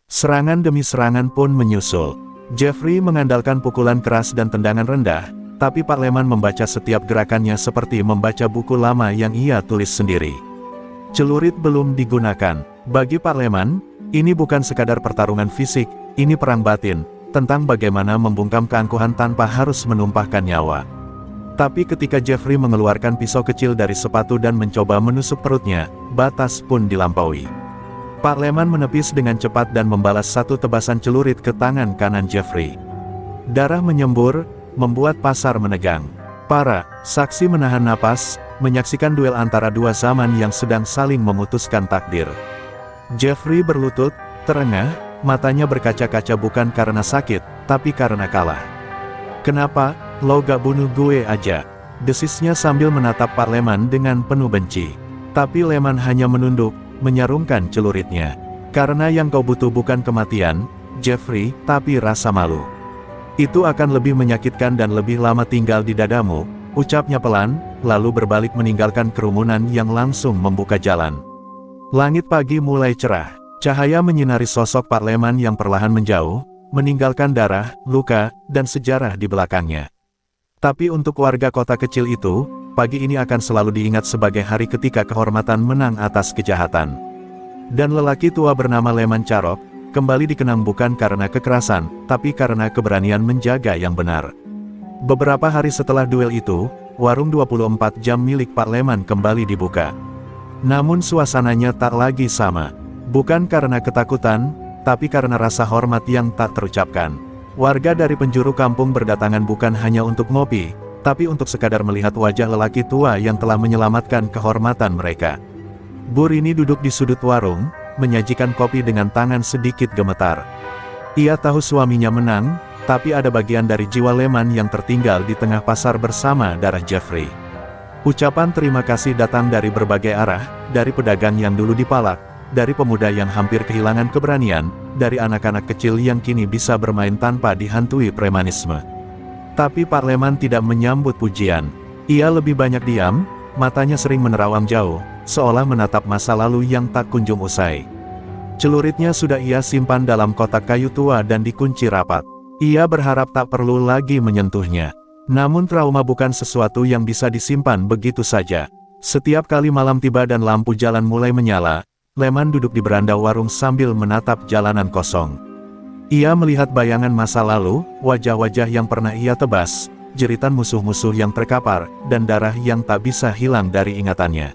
Serangan demi serangan pun menyusul. Jeffrey mengandalkan pukulan keras dan tendangan rendah, tapi Pak Lehman membaca setiap gerakannya seperti membaca buku lama yang ia tulis sendiri. Celurit belum digunakan. Bagi Pak Lehman, ini bukan sekadar pertarungan fisik, ini perang batin, tentang bagaimana membungkam keangkuhan tanpa harus menumpahkan nyawa. Tapi ketika Jeffrey mengeluarkan pisau kecil dari sepatu dan mencoba menusuk perutnya, batas pun dilampaui. Pak Lehman menepis dengan cepat dan membalas satu tebasan celurit ke tangan kanan Jeffrey. Darah menyembur, membuat pasar menegang. Para saksi menahan napas, menyaksikan duel antara dua zaman yang sedang saling memutuskan takdir. Jeffrey berlutut, terengah, matanya berkaca-kaca bukan karena sakit, tapi karena kalah. "Kenapa, lo gak bunuh gue aja?" desisnya sambil menatap Pak Lehman dengan penuh benci. Tapi Lehman hanya menunduk, menyarungkan celuritnya. "Karena yang kau butuh bukan kematian, Jeffrey, tapi rasa malu. Itu akan lebih menyakitkan dan lebih lama tinggal di dadamu," ucapnya pelan, lalu berbalik meninggalkan kerumunan yang langsung membuka jalan. Langit pagi mulai cerah. Cahaya menyinari sosok Pak Lehman yang perlahan menjauh, meninggalkan darah, luka, dan sejarah di belakangnya. Tapi untuk warga kota kecil itu, pagi ini akan selalu diingat sebagai hari ketika kehormatan menang atas kejahatan. Dan lelaki tua bernama Lehman Charok, kembali dikenang bukan karena kekerasan, tapi karena keberanian menjaga yang benar. Beberapa hari setelah duel itu, warung 24 jam milik Pak Lehman kembali dibuka. Namun suasananya tak lagi sama. Bukan karena ketakutan, tapi karena rasa hormat yang tak terucapkan. Warga dari penjuru kampung berdatangan bukan hanya untuk ngopi, tapi untuk sekadar melihat wajah lelaki tua yang telah menyelamatkan kehormatan mereka. Bu Rini duduk di sudut warung, menyajikan kopi dengan tangan sedikit gemetar. Ia tahu suaminya menang, tapi ada bagian dari jiwa Lehman yang tertinggal di tengah pasar bersama darah Jeffrey. Ucapan terima kasih datang dari berbagai arah, dari pedagang yang dulu dipalak, dari pemuda yang hampir kehilangan keberanian, dari anak-anak kecil yang kini bisa bermain tanpa dihantui premanisme. Tapi Pak Lehman tidak menyambut pujian. Ia lebih banyak diam, matanya sering menerawang jauh, seolah menatap masa lalu yang tak kunjung usai. Celuritnya sudah ia simpan dalam kotak kayu tua dan dikunci rapat. Ia berharap tak perlu lagi menyentuhnya. Namun trauma bukan sesuatu yang bisa disimpan begitu saja. Setiap kali malam tiba dan lampu jalan mulai menyala, Lehman duduk di beranda warung sambil menatap jalanan kosong. Ia melihat bayangan masa lalu, wajah-wajah yang pernah ia tebas, jeritan musuh-musuh yang terkapar, dan darah yang tak bisa hilang dari ingatannya.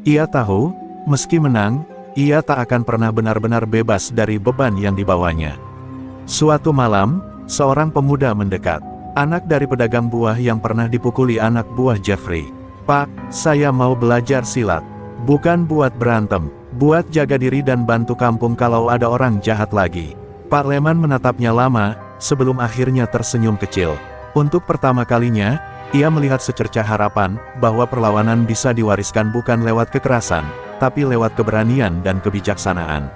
Ia tahu, meski menang, ia tak akan pernah benar-benar bebas dari beban yang dibawanya. Suatu malam, seorang pemuda mendekat. Anak dari pedagang buah yang pernah dipukuli anak buah Jeffrey. "Pak, saya mau belajar silat. Bukan buat berantem, buat jaga diri dan bantu kampung kalau ada orang jahat lagi." Pak Lehman menatapnya lama, sebelum akhirnya tersenyum kecil. Untuk pertama kalinya, ia melihat secercah harapan, bahwa perlawanan bisa diwariskan bukan lewat kekerasan, tapi lewat keberanian dan kebijaksanaan.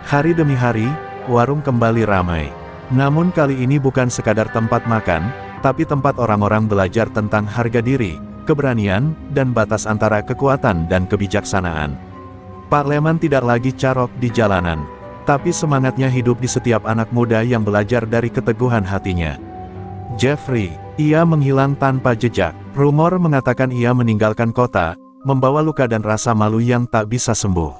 Hari demi hari, warung kembali ramai. Namun kali ini bukan sekadar tempat makan, tapi tempat orang-orang belajar tentang harga diri, keberanian, dan batas antara kekuatan dan kebijaksanaan. Pak Lehman tidak lagi carok di jalanan, tapi semangatnya hidup di setiap anak muda yang belajar dari keteguhan hatinya. Jeffrey, ia menghilang tanpa jejak. Rumor mengatakan ia meninggalkan kota, membawa luka dan rasa malu yang tak bisa sembuh.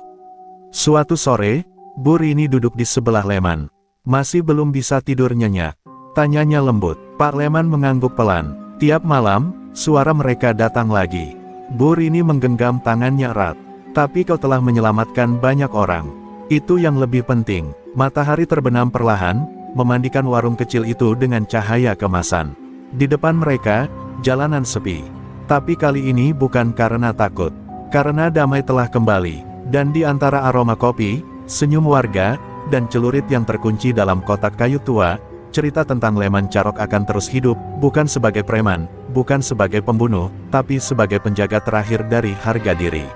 Suatu sore, Bu Rini duduk di sebelah Lehman. "Masih belum bisa tidur nyenyak?" tanyanya lembut. Pak Lehman mengangguk pelan. Tiap malam, suara mereka datang lagi. Bu Rini menggenggam tangannya erat. "Tapi kau telah menyelamatkan banyak orang. Itu yang lebih penting." Matahari terbenam perlahan, memandikan warung kecil itu dengan cahaya kemasan. Di depan mereka, jalanan sepi. Tapi kali ini bukan karena takut. Karena damai telah kembali. Dan di antara aroma kopi, senyum warga, dan celurit yang terkunci dalam kotak kayu tua, cerita tentang Lehman Carok akan terus hidup, bukan sebagai preman, bukan sebagai pembunuh, tapi sebagai penjaga terakhir dari harga diri.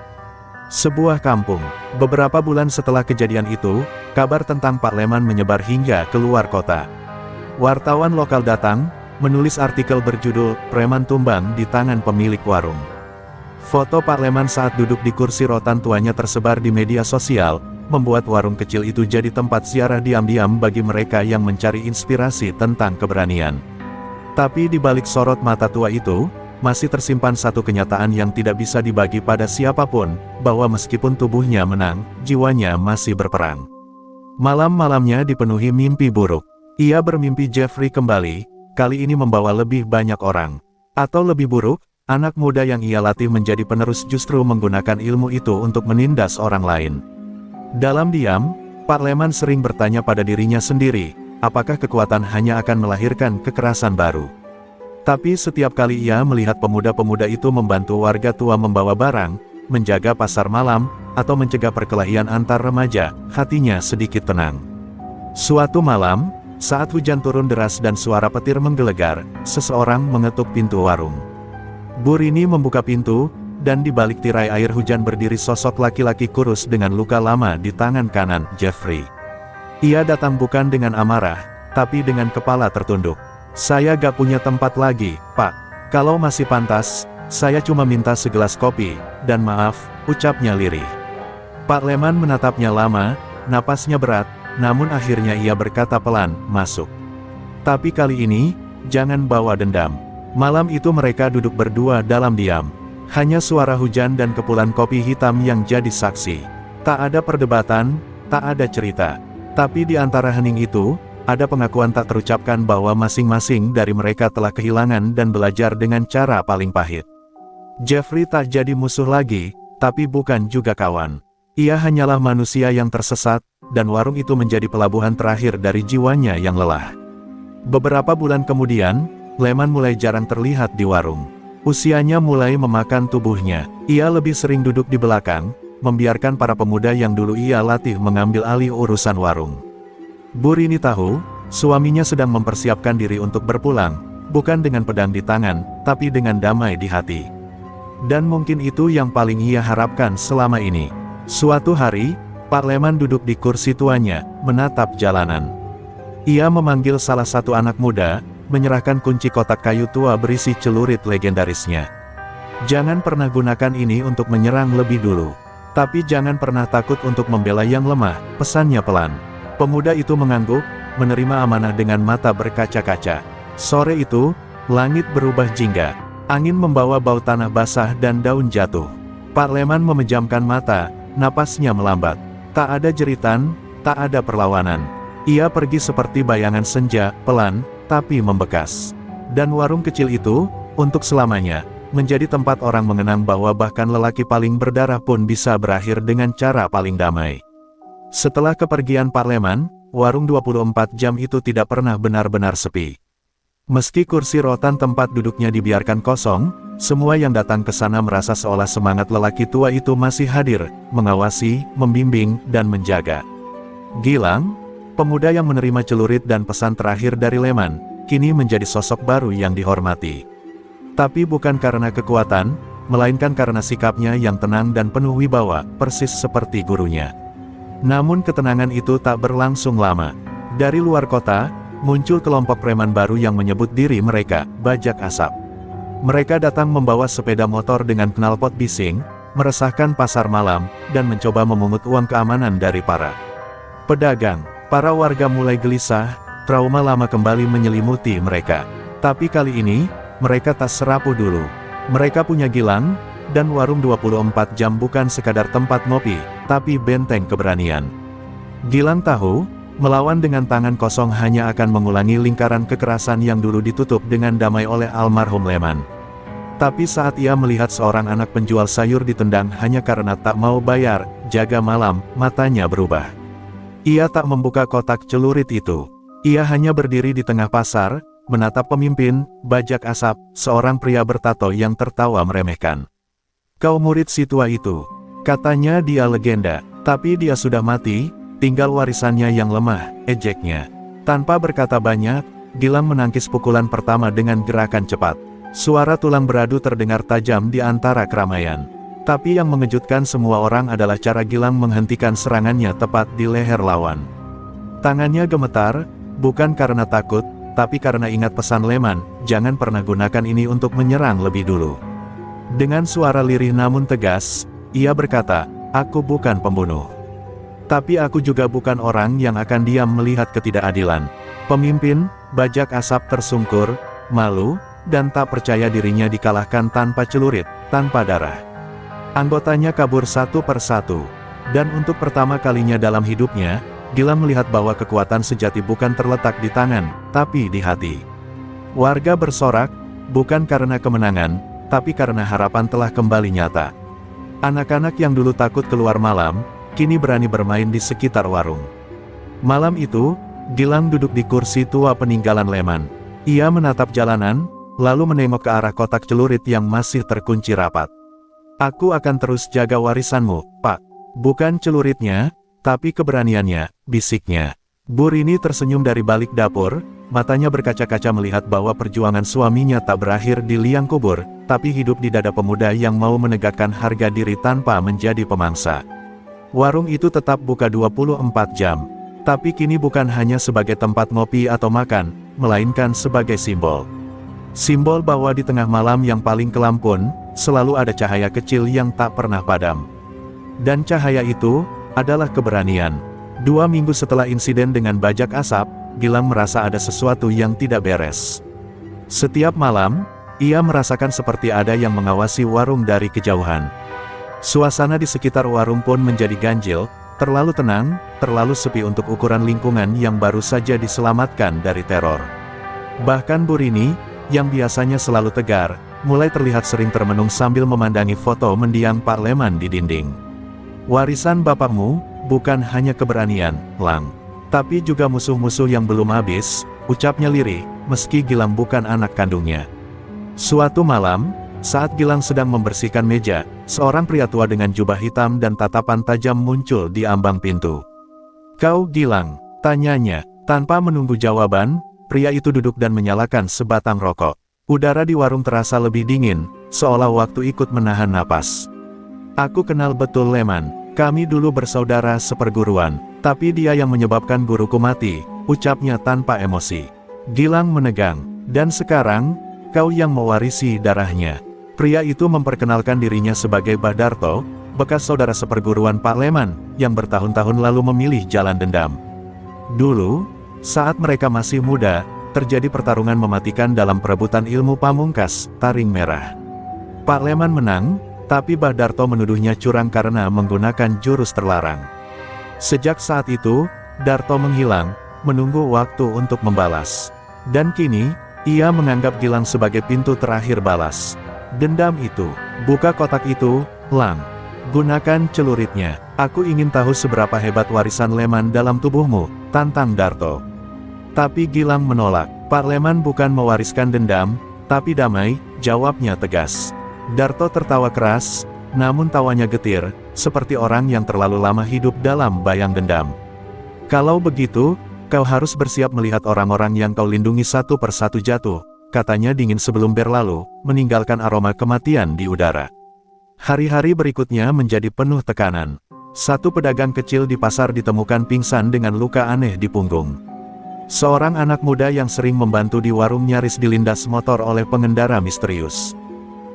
Sebuah kampung. Beberapa bulan setelah kejadian itu, kabar tentang Pak Lehman menyebar hingga keluar kota. Wartawan lokal datang, menulis artikel berjudul, "Preman Tumbang di Tangan Pemilik Warung." Foto Pak Lehman saat duduk di kursi rotan tuanya tersebar di media sosial, membuat warung kecil itu jadi tempat ziarah diam-diam bagi mereka yang mencari inspirasi tentang keberanian. Tapi di balik sorot mata tua itu, masih tersimpan satu kenyataan yang tidak bisa dibagi pada siapapun, bahwa meskipun tubuhnya menang, jiwanya masih berperang. Malam-malamnya dipenuhi mimpi buruk. Ia bermimpi Jeffrey kembali, kali ini membawa lebih banyak orang. Atau lebih buruk, anak muda yang ia latih menjadi penerus justru menggunakan ilmu itu untuk menindas orang lain. Dalam diam, Pak Lehman sering bertanya pada dirinya sendiri, apakah kekuatan hanya akan melahirkan kekerasan baru? Tapi setiap kali ia melihat pemuda-pemuda itu membantu warga tua membawa barang, menjaga pasar malam, atau mencegah perkelahian antar remaja, hatinya sedikit tenang. Suatu malam, saat hujan turun deras dan suara petir menggelegar, seseorang mengetuk pintu warung. Bu Rini membuka pintu, dan di balik tirai air hujan berdiri sosok laki-laki kurus dengan luka lama di tangan kanan, Jeffrey. Ia datang bukan dengan amarah, tapi dengan kepala tertunduk. "Saya gak punya tempat lagi, Pak. Kalau masih pantas, saya cuma minta segelas kopi, dan maaf," ucapnya lirih. Pak Lehman menatapnya lama, napasnya berat, namun akhirnya ia berkata pelan, "Masuk." Tapi kali ini, jangan bawa dendam. Malam itu mereka duduk berdua dalam diam. Hanya suara hujan dan kepulan kopi hitam yang jadi saksi. Tak ada perdebatan, tak ada cerita. Tapi di antara hening itu, ada pengakuan tak terucapkan bahwa masing-masing dari mereka telah kehilangan dan belajar dengan cara paling pahit. Jeffrey tak jadi musuh lagi, tapi bukan juga kawan. Ia hanyalah manusia yang tersesat, dan warung itu menjadi pelabuhan terakhir dari jiwanya yang lelah. Beberapa bulan kemudian, Lehman mulai jarang terlihat di warung. Usianya mulai memakan tubuhnya. Ia lebih sering duduk di belakang, membiarkan para pemuda yang dulu ia latih mengambil alih urusan warung. Bu Rini tahu, suaminya sedang mempersiapkan diri untuk berpulang, bukan dengan pedang di tangan, tapi dengan damai di hati. Dan mungkin itu yang paling ia harapkan selama ini. Suatu hari, Pak Lehman duduk di kursi tuanya, menatap jalanan. Ia memanggil salah satu anak muda, menyerahkan kunci kotak kayu tua berisi celurit legendarisnya. "Jangan pernah gunakan ini untuk menyerang lebih dulu. Tapi jangan pernah takut untuk membela yang lemah," pesannya pelan. Pemuda itu mengangguk, menerima amanah dengan mata berkaca-kaca. Sore itu, Langit berubah jingga. Angin membawa bau tanah basah dan daun jatuh. Pak Leman memejamkan mata, napasnya melambat. Tak ada jeritan, tak ada perlawanan. Ia pergi seperti bayangan senja, pelan, tapi membekas. Dan warung kecil itu, untuk selamanya, menjadi tempat orang mengenang bahwa bahkan lelaki paling berdarah pun bisa berakhir dengan cara paling damai. Setelah kepergian Pak Leman, warung 24 jam itu tidak pernah benar-benar sepi. Meski kursi rotan tempat duduknya dibiarkan kosong, semua yang datang ke sana merasa seolah semangat lelaki tua itu masih hadir, mengawasi, membimbing, dan menjaga. Gilang, pemuda yang menerima celurit dan pesan terakhir dari Leman, kini menjadi sosok baru yang dihormati. Tapi bukan karena kekuatan, melainkan karena sikapnya yang tenang dan penuh wibawa, persis seperti gurunya. Namun ketenangan itu tak berlangsung lama. Dari luar kota, muncul kelompok preman baru yang menyebut diri mereka, Bajak Asap. Mereka datang membawa sepeda motor dengan knalpot bising, meresahkan pasar malam, dan mencoba memungut uang keamanan dari para pedagang. Para warga mulai gelisah, trauma lama kembali menyelimuti mereka. Tapi kali ini, mereka tak serapuh dulu. Mereka punya Gilang, dan warung 24 jam bukan sekadar tempat ngopi, tapi benteng keberanian. Gilang tahu, melawan dengan tangan kosong hanya akan mengulangi lingkaran kekerasan yang dulu ditutup dengan damai oleh almarhum Leman. Tapi saat ia melihat seorang anak penjual sayur ditendang hanya karena tak mau bayar, jaga malam, matanya berubah. Ia tak membuka kotak celurit itu. Ia hanya berdiri di tengah pasar, menatap pemimpin, Bajak Asap, seorang pria bertato yang tertawa meremehkan. "Kau murid si tua itu. Katanya dia legenda, tapi dia sudah mati, tinggal warisannya yang lemah," ejeknya. Tanpa berkata banyak, Gilang menangkis pukulan pertama dengan gerakan cepat. Suara tulang beradu terdengar tajam di antara keramaian. Tapi yang mengejutkan semua orang adalah cara Gilang menghentikan serangannya tepat di leher lawan. Tangannya gemetar, bukan karena takut, tapi karena ingat pesan Leman, jangan pernah gunakan ini untuk menyerang lebih dulu. Dengan suara lirih namun tegas, ia berkata, "Aku bukan pembunuh. Tapi aku juga bukan orang yang akan diam melihat ketidakadilan." Pemimpin, Bajak Asap tersungkur, malu, dan tak percaya dirinya dikalahkan tanpa celurit, tanpa darah. Anggotanya kabur satu persatu. Dan untuk pertama kalinya dalam hidupnya, Gilang melihat bahwa kekuatan sejati bukan terletak di tangan, tapi di hati. Warga bersorak, bukan karena kemenangan, tapi karena harapan telah kembali nyata. Anak-anak yang dulu takut keluar malam, kini berani bermain di sekitar warung. Malam itu, Gilang duduk di kursi tua peninggalan Leman. Ia menatap jalanan, lalu menengok ke arah kotak celurit yang masih terkunci rapat. "Aku akan terus jaga warisanmu, Pak. Bukan celuritnya, tapi keberaniannya," bisiknya. Bu Rini tersenyum dari balik dapur, matanya berkaca-kaca melihat bahwa perjuangan suaminya tak berakhir di liang kubur, tapi hidup di dada pemuda yang mau menegakkan harga diri tanpa menjadi pemangsa. Warung itu tetap buka 24 jam. Tapi kini bukan hanya sebagai tempat ngopi atau makan, melainkan sebagai simbol. Simbol bahwa di tengah malam yang paling kelam pun, selalu ada cahaya kecil yang tak pernah padam. Dan cahaya itu, adalah keberanian. 2 minggu setelah insiden dengan Bajak Asap, Gilang merasa ada sesuatu yang tidak beres. Setiap malam, ia merasakan seperti ada yang mengawasi warung dari kejauhan. Suasana di sekitar warung pun menjadi ganjil, terlalu tenang, terlalu sepi untuk ukuran lingkungan yang baru saja diselamatkan dari teror. Bahkan Bu Rini, yang biasanya selalu tegar, mulai terlihat sering termenung sambil memandangi foto mendiang Pak Leman di dinding. "Warisan bapakmu, bukan hanya keberanian, Lang. Tapi juga musuh-musuh yang belum habis," ucapnya lirih, meski Gilang bukan anak kandungnya. Suatu malam, saat Gilang sedang membersihkan meja, seorang pria tua dengan jubah hitam dan tatapan tajam muncul di ambang pintu. "Kau Gilang?" tanyanya. Tanpa menunggu jawaban, pria itu duduk dan menyalakan sebatang rokok. Udara di warung terasa lebih dingin, seolah waktu ikut menahan napas. "Aku kenal betul Leman. Kami dulu bersaudara seperguruan. Tapi dia yang menyebabkan guruku mati," ucapnya tanpa emosi. Gilang menegang. "Dan sekarang, kau yang mewarisi darahnya." Pria itu memperkenalkan dirinya sebagai Badarto, bekas saudara seperguruan Pak Leman, yang bertahun-tahun lalu memilih jalan dendam. Dulu, saat mereka masih muda, terjadi pertarungan mematikan dalam perebutan ilmu pamungkas, taring merah. Pak Leman menang, tapi Mbah Darto menuduhnya curang karena menggunakan jurus terlarang. Sejak saat itu, Darto menghilang, menunggu waktu untuk membalas. Dan kini, ia menganggap Gilang sebagai pintu terakhir balas. Dendam itu, buka kotak itu, Lang. Gunakan celuritnya. Aku ingin tahu seberapa hebat warisan Leman dalam tubuhmu, tantang Darto. Tapi Gilang menolak. Pak Leman bukan mewariskan dendam, tapi damai, jawabnya tegas. Darto tertawa keras, namun tawanya getir, seperti orang yang terlalu lama hidup dalam bayang dendam. Kalau begitu, kau harus bersiap melihat orang-orang yang kau lindungi satu persatu jatuh, katanya dingin sebelum berlalu, meninggalkan aroma kematian di udara. Hari-hari berikutnya menjadi penuh tekanan. Satu pedagang kecil di pasar ditemukan pingsan dengan luka aneh di punggung. Seorang anak muda yang sering membantu di warung nyaris dilindas motor oleh pengendara misterius.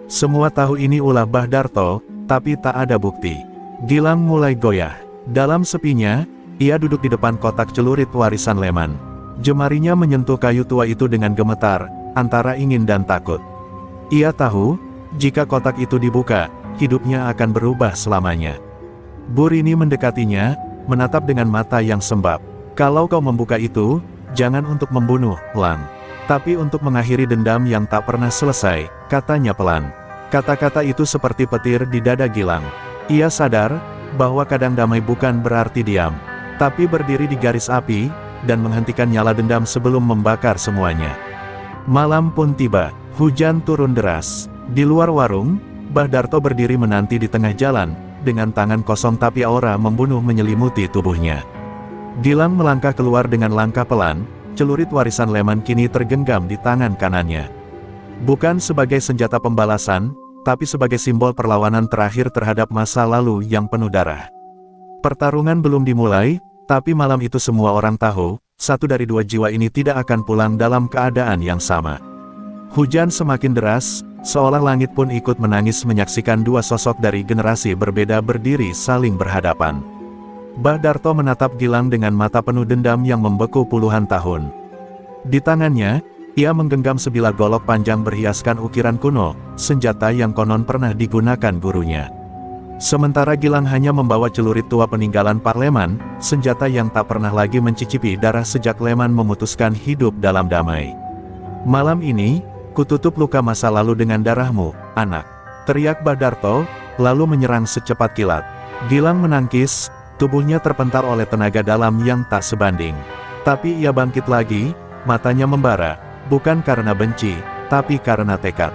Semua tahu ini ulah Mbah Darto, tapi tak ada bukti. Gilang mulai goyah. Dalam sepinya, ia duduk di depan kotak celurit warisan Leman. Jemarinya menyentuh kayu tua itu dengan gemetar, antara ingin dan takut. Ia tahu, jika kotak itu dibuka, hidupnya akan berubah selamanya. Burini mendekatinya, menatap dengan mata yang sembab. Kalau kau membuka itu, jangan untuk membunuh, Lang. Tapi untuk mengakhiri dendam yang tak pernah selesai, katanya pelan. Kata-kata itu seperti petir di dada Gilang. Ia sadar, bahwa kadang damai bukan berarti diam, tapi berdiri di garis api, dan menghentikan nyala dendam sebelum membakar semuanya. Malam pun tiba, hujan turun deras. Di luar warung, Mbah Darto berdiri menanti di tengah jalan, dengan tangan kosong tapi aura membunuh menyelimuti tubuhnya. Gilang melangkah keluar dengan langkah pelan, celurit warisan Leman kini tergenggam di tangan kanannya. Bukan sebagai senjata pembalasan, tapi sebagai simbol perlawanan terakhir terhadap masa lalu yang penuh darah. Pertarungan belum dimulai, tapi malam itu semua orang tahu, satu dari dua jiwa ini tidak akan pulang dalam keadaan yang sama. Hujan semakin deras, seolah langit pun ikut menangis menyaksikan dua sosok dari generasi berbeda berdiri saling berhadapan. Mbah Darto menatap Gilang dengan mata penuh dendam yang membeku puluhan tahun. Di tangannya, ia menggenggam sebilah golok panjang berhiaskan ukiran kuno, senjata yang konon pernah digunakan gurunya. Sementara Gilang hanya membawa celurit tua peninggalan Pak Leman, senjata yang tak pernah lagi mencicipi darah sejak Leman memutuskan hidup dalam damai. Malam ini, kututup luka masa lalu dengan darahmu, anak. Teriak Mbah Darto, lalu menyerang secepat kilat. Gilang menangkis, tubuhnya terpental oleh tenaga dalam yang tak sebanding. Tapi ia bangkit lagi, matanya membara, bukan karena benci, tapi karena tekad.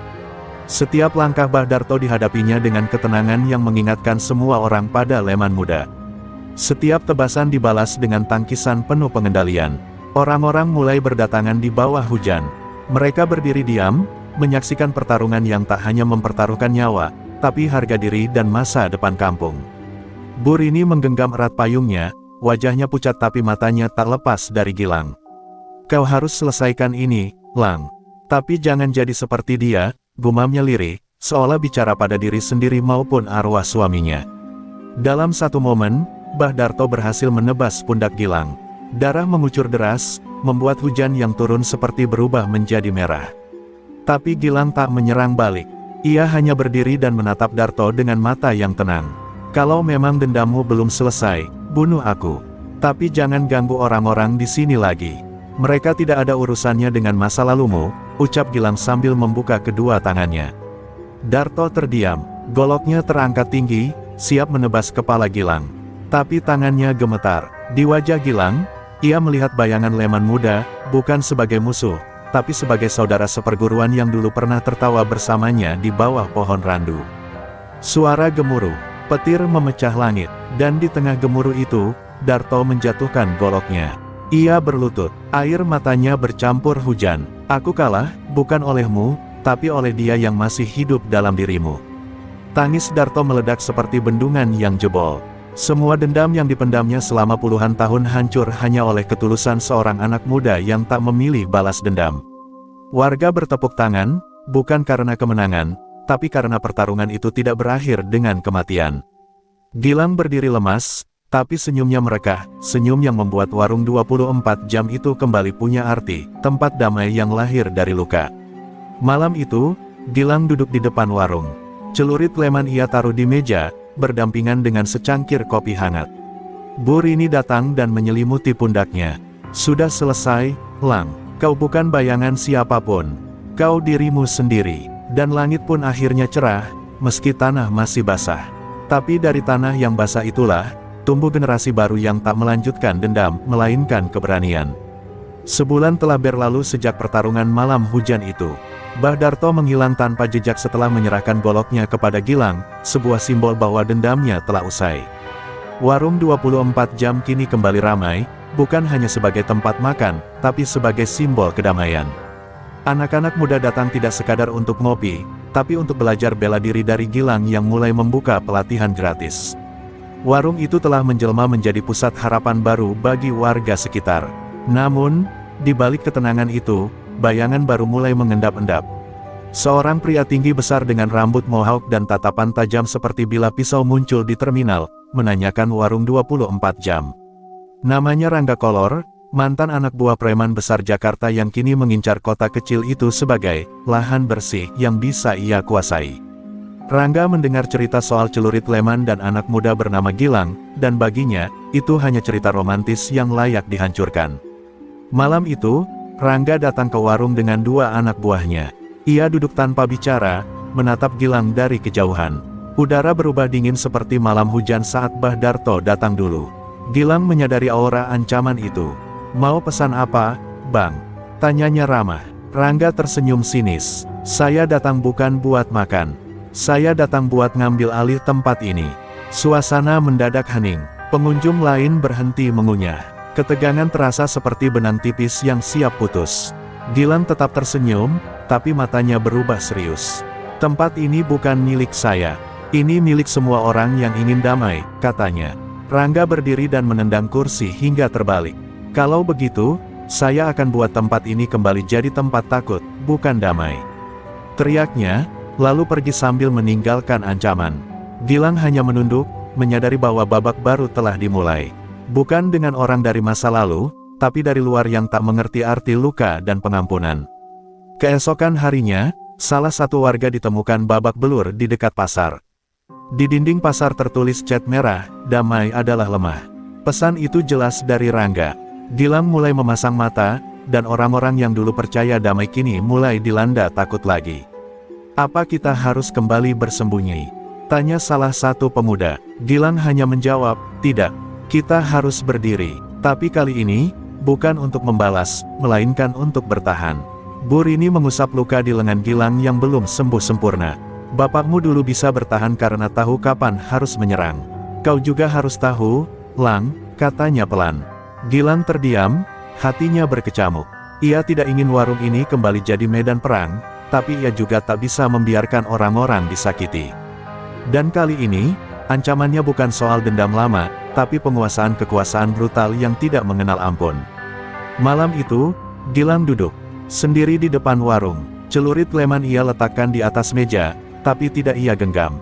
Setiap langkah Mbah Darto dihadapinya dengan ketenangan yang mengingatkan semua orang pada Leman muda. Setiap tebasan dibalas dengan tangkisan penuh pengendalian. Orang-orang mulai berdatangan di bawah hujan. Mereka berdiri diam, menyaksikan pertarungan yang tak hanya mempertaruhkan nyawa, tapi harga diri dan masa depan kampung. Burini menggenggam erat payungnya, wajahnya pucat tapi matanya tak lepas dari Gilang. Kau harus selesaikan ini, Lang. Tapi jangan jadi seperti dia, gumamnya lirih, seolah bicara pada diri sendiri maupun arwah suaminya. Dalam satu momen, Mbah Darto berhasil menebas pundak Gilang. Darah mengucur deras, membuat hujan yang turun seperti berubah menjadi merah. Tapi Gilang tak menyerang balik. Ia hanya berdiri dan menatap Darto dengan mata yang tenang. Kalau memang dendammu belum selesai, bunuh aku. Tapi jangan ganggu orang-orang di sini lagi. Mereka tidak ada urusannya dengan masa lalumu, ucap Gilang sambil membuka kedua tangannya. Darto terdiam, goloknya terangkat tinggi, siap menebas kepala Gilang. Tapi tangannya gemetar. Di wajah Gilang, ia melihat bayangan Leman muda, bukan sebagai musuh, tapi sebagai saudara seperguruan yang dulu pernah tertawa bersamanya di bawah pohon randu. Suara gemuruh, petir memecah langit, dan di tengah gemuruh itu, Darto menjatuhkan goloknya. Ia berlutut, air matanya bercampur hujan. Aku kalah, bukan olehmu, tapi oleh dia yang masih hidup dalam dirimu. Tangis Darto meledak seperti bendungan yang jebol. Semua dendam yang dipendamnya selama puluhan tahun hancur hanya oleh ketulusan seorang anak muda yang tak memilih balas dendam. Warga bertepuk tangan, bukan karena kemenangan, tapi karena pertarungan itu tidak berakhir dengan kematian. Gilang berdiri lemas, Tapi senyumnya merekah, senyum yang membuat warung 24 jam itu kembali punya arti, tempat damai yang lahir dari luka. Malam itu, Gilang duduk di depan warung. Celurit lemon ia taruh di meja, berdampingan dengan secangkir kopi hangat. Bu Rini datang dan menyelimuti pundaknya. Sudah selesai, Lang. Kau bukan bayangan siapapun. Kau dirimu sendiri. Dan langit pun akhirnya cerah, meski tanah masih basah. Tapi dari tanah yang basah itulah, tumbuh generasi baru yang tak melanjutkan dendam, melainkan keberanian. Sebulan telah berlalu sejak pertarungan malam hujan itu. Mbah Darto menghilang tanpa jejak setelah menyerahkan goloknya kepada Gilang, sebuah simbol bahwa dendamnya telah usai. Warung 24 jam kini kembali ramai, bukan hanya sebagai tempat makan, tapi sebagai simbol kedamaian. Anak-anak muda datang tidak sekadar untuk ngopi, tapi untuk belajar bela diri dari Gilang yang mulai membuka pelatihan gratis. Warung itu telah menjelma menjadi pusat harapan baru bagi warga sekitar. Namun, di balik ketenangan itu, bayangan baru mulai mengendap-endap. Seorang pria tinggi besar dengan rambut mohawk dan tatapan tajam seperti bilah pisau muncul di terminal, menanyakan warung 24 jam. Namanya Rangga Kolor, mantan anak buah preman besar Jakarta yang kini mengincar kota kecil itu sebagai lahan bersih yang bisa ia kuasai. Rangga mendengar cerita soal celurit lemon dan anak muda bernama Gilang, dan baginya, itu hanya cerita romantis yang layak dihancurkan. Malam itu, Rangga datang ke warung dengan dua anak buahnya. Ia duduk tanpa bicara, menatap Gilang dari kejauhan. Udara berubah dingin seperti malam hujan saat Mbah Darto datang dulu. Gilang menyadari aura ancaman itu. Mau pesan apa, Bang? Tanyanya ramah. Rangga tersenyum sinis. Saya datang bukan buat makan. Saya datang buat ngambil alih tempat ini. Suasana mendadak hening. Pengunjung lain berhenti mengunyah. Ketegangan terasa seperti benang tipis yang siap putus. Gilang tetap tersenyum, tapi matanya berubah serius. Tempat ini bukan milik saya. Ini milik semua orang yang ingin damai, katanya. Rangga berdiri dan menendang kursi hingga terbalik. Kalau begitu, saya akan buat tempat ini kembali jadi tempat takut, bukan damai. Teriaknya, lalu pergi sambil meninggalkan ancaman. Gilang hanya menunduk, menyadari bahwa babak baru telah dimulai. Bukan dengan orang dari masa lalu, tapi dari luar yang tak mengerti arti luka dan pengampunan. Keesokan harinya, salah satu warga ditemukan babak belur di dekat pasar. Di dinding pasar tertulis cat merah, damai adalah lemah. Pesan itu jelas dari Rangga. Gilang mulai memasang mata, dan orang-orang yang dulu percaya damai kini mulai dilanda takut lagi. Apa kita harus kembali bersembunyi? Tanya salah satu pemuda. Gilang hanya menjawab, tidak. Kita harus berdiri. Tapi kali ini, bukan untuk membalas, melainkan untuk bertahan. Bu Rini mengusap luka di lengan Gilang yang belum sembuh sempurna. Bapakmu dulu bisa bertahan karena tahu kapan harus menyerang. Kau juga harus tahu, Lang, katanya pelan. Gilang terdiam, hatinya berkecamuk. Ia tidak ingin warung ini kembali jadi medan perang, tapi ia juga tak bisa membiarkan orang-orang disakiti. Dan kali ini, ancamannya bukan soal dendam lama, tapi penguasaan kekuasaan brutal yang tidak mengenal ampun. Malam itu, Gilang duduk sendiri di depan warung. Celurit lemon ia letakkan di atas meja, tapi tidak ia genggam.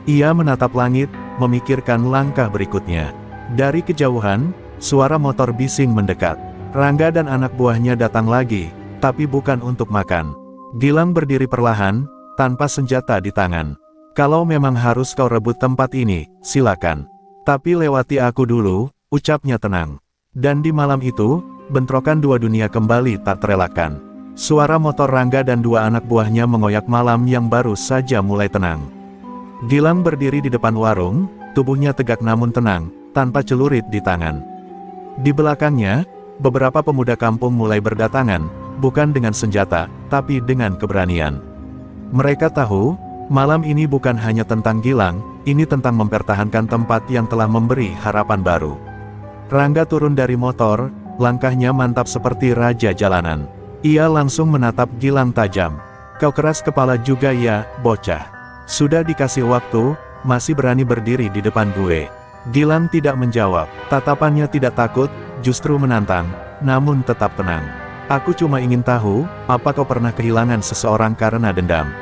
Ia menatap langit, memikirkan langkah berikutnya. Dari kejauhan, suara motor bising mendekat. Rangga dan anak buahnya datang lagi, tapi bukan untuk makan. Gilang berdiri perlahan, tanpa senjata di tangan. Kalau memang harus kau rebut tempat ini, silakan. Tapi lewati aku dulu, ucapnya tenang. Dan di malam itu, bentrokan dua dunia kembali tak terelakkan. Suara motor Rangga dan dua anak buahnya mengoyak malam yang baru saja mulai tenang. Gilang berdiri di depan warung, tubuhnya tegak namun tenang, tanpa celurit di tangan. Di belakangnya, beberapa pemuda kampung mulai berdatangan, bukan dengan senjata, tapi dengan keberanian. Mereka tahu, malam ini bukan hanya tentang Gilang, ini tentang mempertahankan tempat yang telah memberi harapan baru. Rangga turun dari motor, langkahnya mantap seperti raja jalanan. Ia langsung menatap Gilang tajam. Kau keras kepala juga ya, bocah. Sudah dikasih waktu, masih berani berdiri di depan gue. Gilang tidak menjawab, tatapannya tidak takut, justru menantang, namun tetap tenang. Aku cuma ingin tahu, apa kau pernah kehilangan seseorang karena dendam?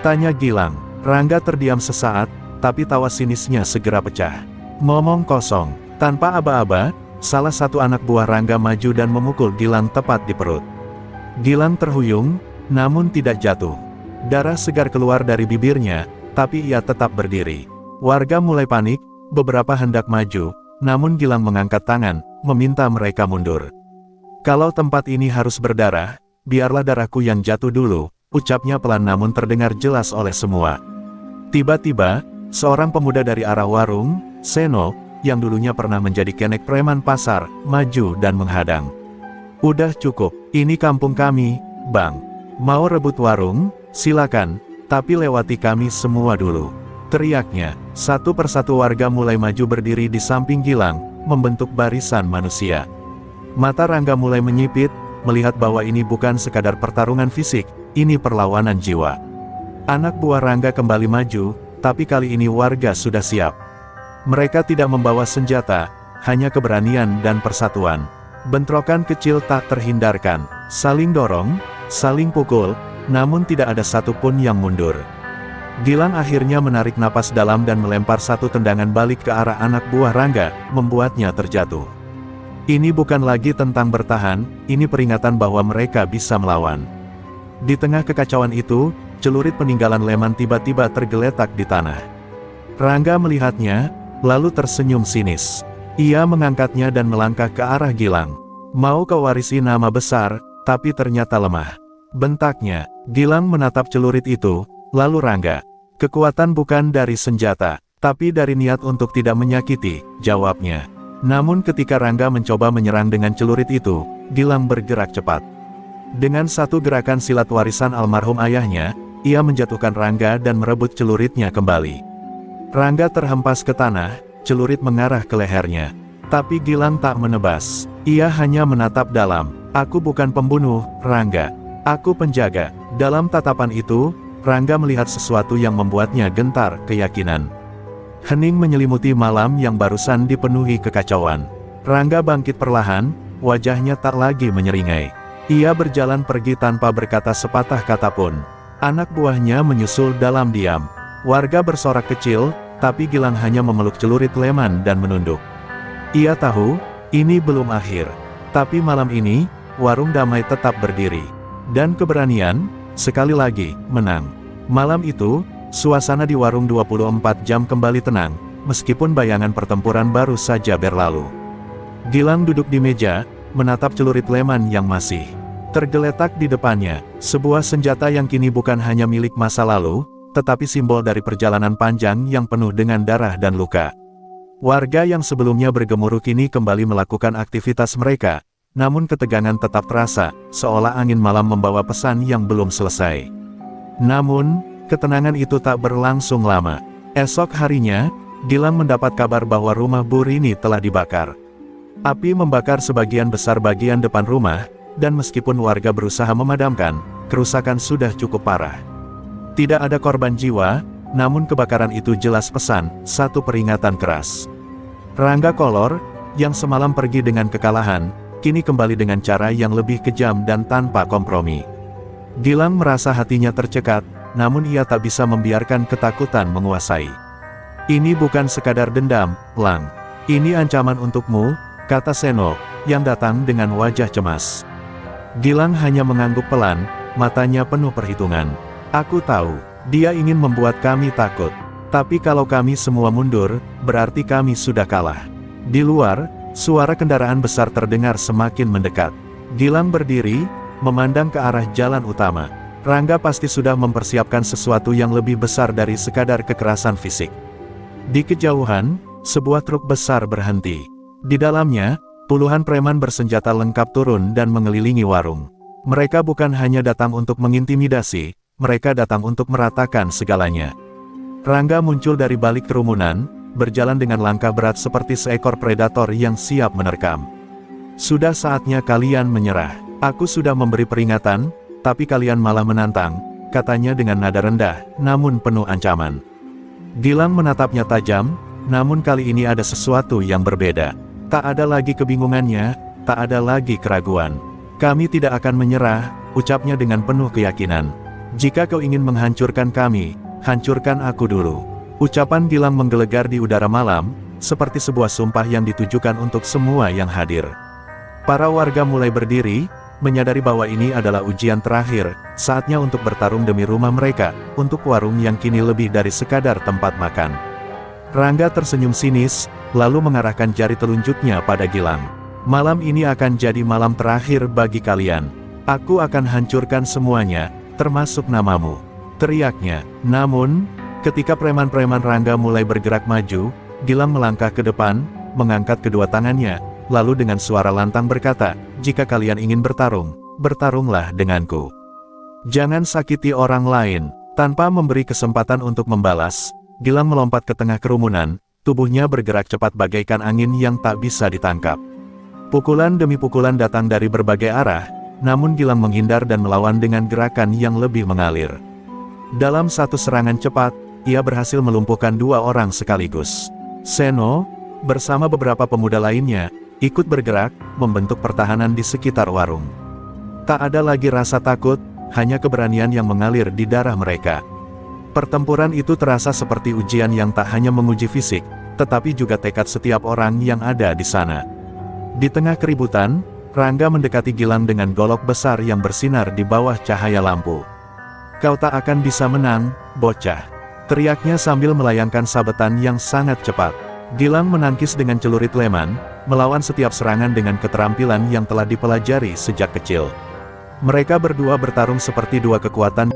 Tanya Gilang. Rangga terdiam sesaat, tapi tawa sinisnya segera pecah. Ngomong kosong. Tanpa aba-aba, salah satu anak buah Rangga maju dan memukul Gilang tepat di perut. Gilang terhuyung, namun tidak jatuh. Darah segar keluar dari bibirnya, tapi ia tetap berdiri. Warga mulai panik, beberapa hendak maju, namun Gilang mengangkat tangan, meminta mereka mundur. Kalau tempat ini harus berdarah, biarlah darahku yang jatuh dulu, ucapnya pelan namun terdengar jelas oleh semua. Tiba-tiba, seorang pemuda dari arah warung, Seno, yang dulunya pernah menjadi kenek preman pasar, maju dan menghadang. Udah cukup, ini kampung kami, Bang. Mau rebut warung, silakan, tapi lewati kami semua dulu. Teriaknya, satu persatu warga mulai maju berdiri di samping Gilang, membentuk barisan manusia. Mata Rangga mulai menyipit, melihat bahwa ini bukan sekadar pertarungan fisik, ini perlawanan jiwa. Anak buah Rangga kembali maju, tapi kali ini warga sudah siap. Mereka tidak membawa senjata, hanya keberanian dan persatuan. Bentrokan kecil tak terhindarkan, saling dorong, saling pukul, namun tidak ada satupun yang mundur. Gilang akhirnya menarik napas dalam dan melempar satu tendangan balik ke arah anak buah Rangga, membuatnya terjatuh. Ini bukan lagi tentang bertahan, ini peringatan bahwa mereka bisa melawan. Di tengah kekacauan itu, celurit peninggalan Leman tiba-tiba tergeletak di tanah. Rangga melihatnya, lalu tersenyum sinis. Ia mengangkatnya dan melangkah ke arah Gilang. Mau kau warisi nama besar, tapi ternyata lemah. Bentaknya. Gilang menatap celurit itu, lalu Rangga. Kekuatan bukan dari senjata, tapi dari niat untuk tidak menyakiti, jawabnya. Namun ketika Rangga mencoba menyerang dengan celurit itu, Gilang bergerak cepat. Dengan satu gerakan silat warisan almarhum ayahnya, ia menjatuhkan Rangga dan merebut celuritnya kembali. Rangga terhempas ke tanah, celurit mengarah ke lehernya. Tapi Gilang tak menebas. Ia hanya menatap dalam. Aku bukan pembunuh, Rangga. Aku penjaga. Dalam tatapan itu, Rangga melihat sesuatu yang membuatnya gentar keyakinan. Hening menyelimuti malam yang barusan dipenuhi kekacauan. Rangga bangkit perlahan, wajahnya tak lagi menyeringai. Ia berjalan pergi tanpa berkata sepatah kata pun. Anak buahnya menyusul dalam diam. Warga bersorak kecil, tapi Gilang hanya memeluk celurit Leman dan menunduk. Ia tahu, ini belum akhir. Tapi malam ini, warung damai tetap berdiri. Dan keberanian, sekali lagi, menang. Malam itu, suasana di warung 24 jam kembali tenang, meskipun bayangan pertempuran baru saja berlalu. Gilang duduk di meja, menatap celurit Leman yang masih tergeletak di depannya, sebuah senjata yang kini bukan hanya milik masa lalu, tetapi simbol dari perjalanan panjang yang penuh dengan darah dan luka. Warga yang sebelumnya bergemuruh kini kembali melakukan aktivitas mereka, namun ketegangan tetap terasa, seolah angin malam membawa pesan yang belum selesai. Namun, ketenangan itu tak berlangsung lama. Esok harinya, Gilang mendapat kabar bahwa rumah Bu Rini telah dibakar. Api membakar sebagian besar bagian depan rumah, dan meskipun warga berusaha memadamkan, kerusakan sudah cukup parah. Tidak ada korban jiwa, namun kebakaran itu jelas pesan, satu peringatan keras. Rangga Kolor, yang semalam pergi dengan kekalahan, kini kembali dengan cara yang lebih kejam dan tanpa kompromi. Gilang merasa hatinya tercekat, namun ia tak bisa membiarkan ketakutan menguasai. Ini bukan sekadar dendam, Lang. Ini ancaman untukmu, kata Seno, yang datang dengan wajah cemas. Gilang hanya mengangguk pelan, matanya penuh perhitungan. Aku tahu, dia ingin membuat kami takut. Tapi kalau kami semua mundur, berarti kami sudah kalah. Di luar, suara kendaraan besar terdengar semakin mendekat. Gilang berdiri, memandang ke arah jalan utama. Rangga pasti sudah mempersiapkan sesuatu yang lebih besar dari sekadar kekerasan fisik. Di kejauhan, sebuah truk besar berhenti. Di dalamnya, puluhan preman bersenjata lengkap turun dan mengelilingi warung. Mereka bukan hanya datang untuk mengintimidasi, mereka datang untuk meratakan segalanya. Rangga muncul dari balik kerumunan, berjalan dengan langkah berat seperti seekor predator yang siap menerkam. Sudah saatnya kalian menyerah. Aku sudah memberi peringatan, tapi kalian malah menantang, katanya dengan nada rendah, namun penuh ancaman. Gilang menatapnya tajam, namun kali ini ada sesuatu yang berbeda. Tak ada lagi kebingungannya, tak ada lagi keraguan. Kami tidak akan menyerah, ucapnya dengan penuh keyakinan. Jika kau ingin menghancurkan kami, hancurkan aku dulu. Ucapan Gilang menggelegar di udara malam, seperti sebuah sumpah yang ditujukan untuk semua yang hadir. Para warga mulai berdiri, menyadari bahwa ini adalah ujian terakhir, saatnya untuk bertarung demi rumah mereka, untuk warung yang kini lebih dari sekadar tempat makan. Rangga tersenyum sinis, lalu mengarahkan jari telunjuknya pada Gilang. Malam ini akan jadi malam terakhir bagi kalian. Aku akan hancurkan semuanya, termasuk namamu, teriaknya. Namun, ketika preman-preman Rangga mulai bergerak maju, Gilang melangkah ke depan, mengangkat kedua tangannya, lalu dengan suara lantang berkata, "Jika kalian ingin bertarung, bertarunglah denganku. Jangan sakiti orang lain." Tanpa memberi kesempatan untuk membalas, Gilang melompat ke tengah kerumunan, tubuhnya bergerak cepat bagaikan angin yang tak bisa ditangkap. Pukulan demi pukulan datang dari berbagai arah, namun Gilang menghindar dan melawan dengan gerakan yang lebih mengalir. Dalam satu serangan cepat, ia berhasil melumpuhkan dua orang sekaligus. Seno, bersama beberapa pemuda lainnya, ikut bergerak, membentuk pertahanan di sekitar warung. Tak ada lagi rasa takut, hanya keberanian yang mengalir di darah mereka. Pertempuran itu terasa seperti ujian yang tak hanya menguji fisik, tetapi juga tekad setiap orang yang ada di sana. Di tengah keributan, Rangga mendekati Gilang dengan golok besar yang bersinar di bawah cahaya lampu. "Kau tak akan bisa menang, bocah," teriaknya sambil melayangkan sabetan yang sangat cepat. Gilang menangkis dengan celurit leman, melawan setiap serangan dengan keterampilan yang telah dipelajari sejak kecil. Mereka berdua bertarung seperti dua kekuatan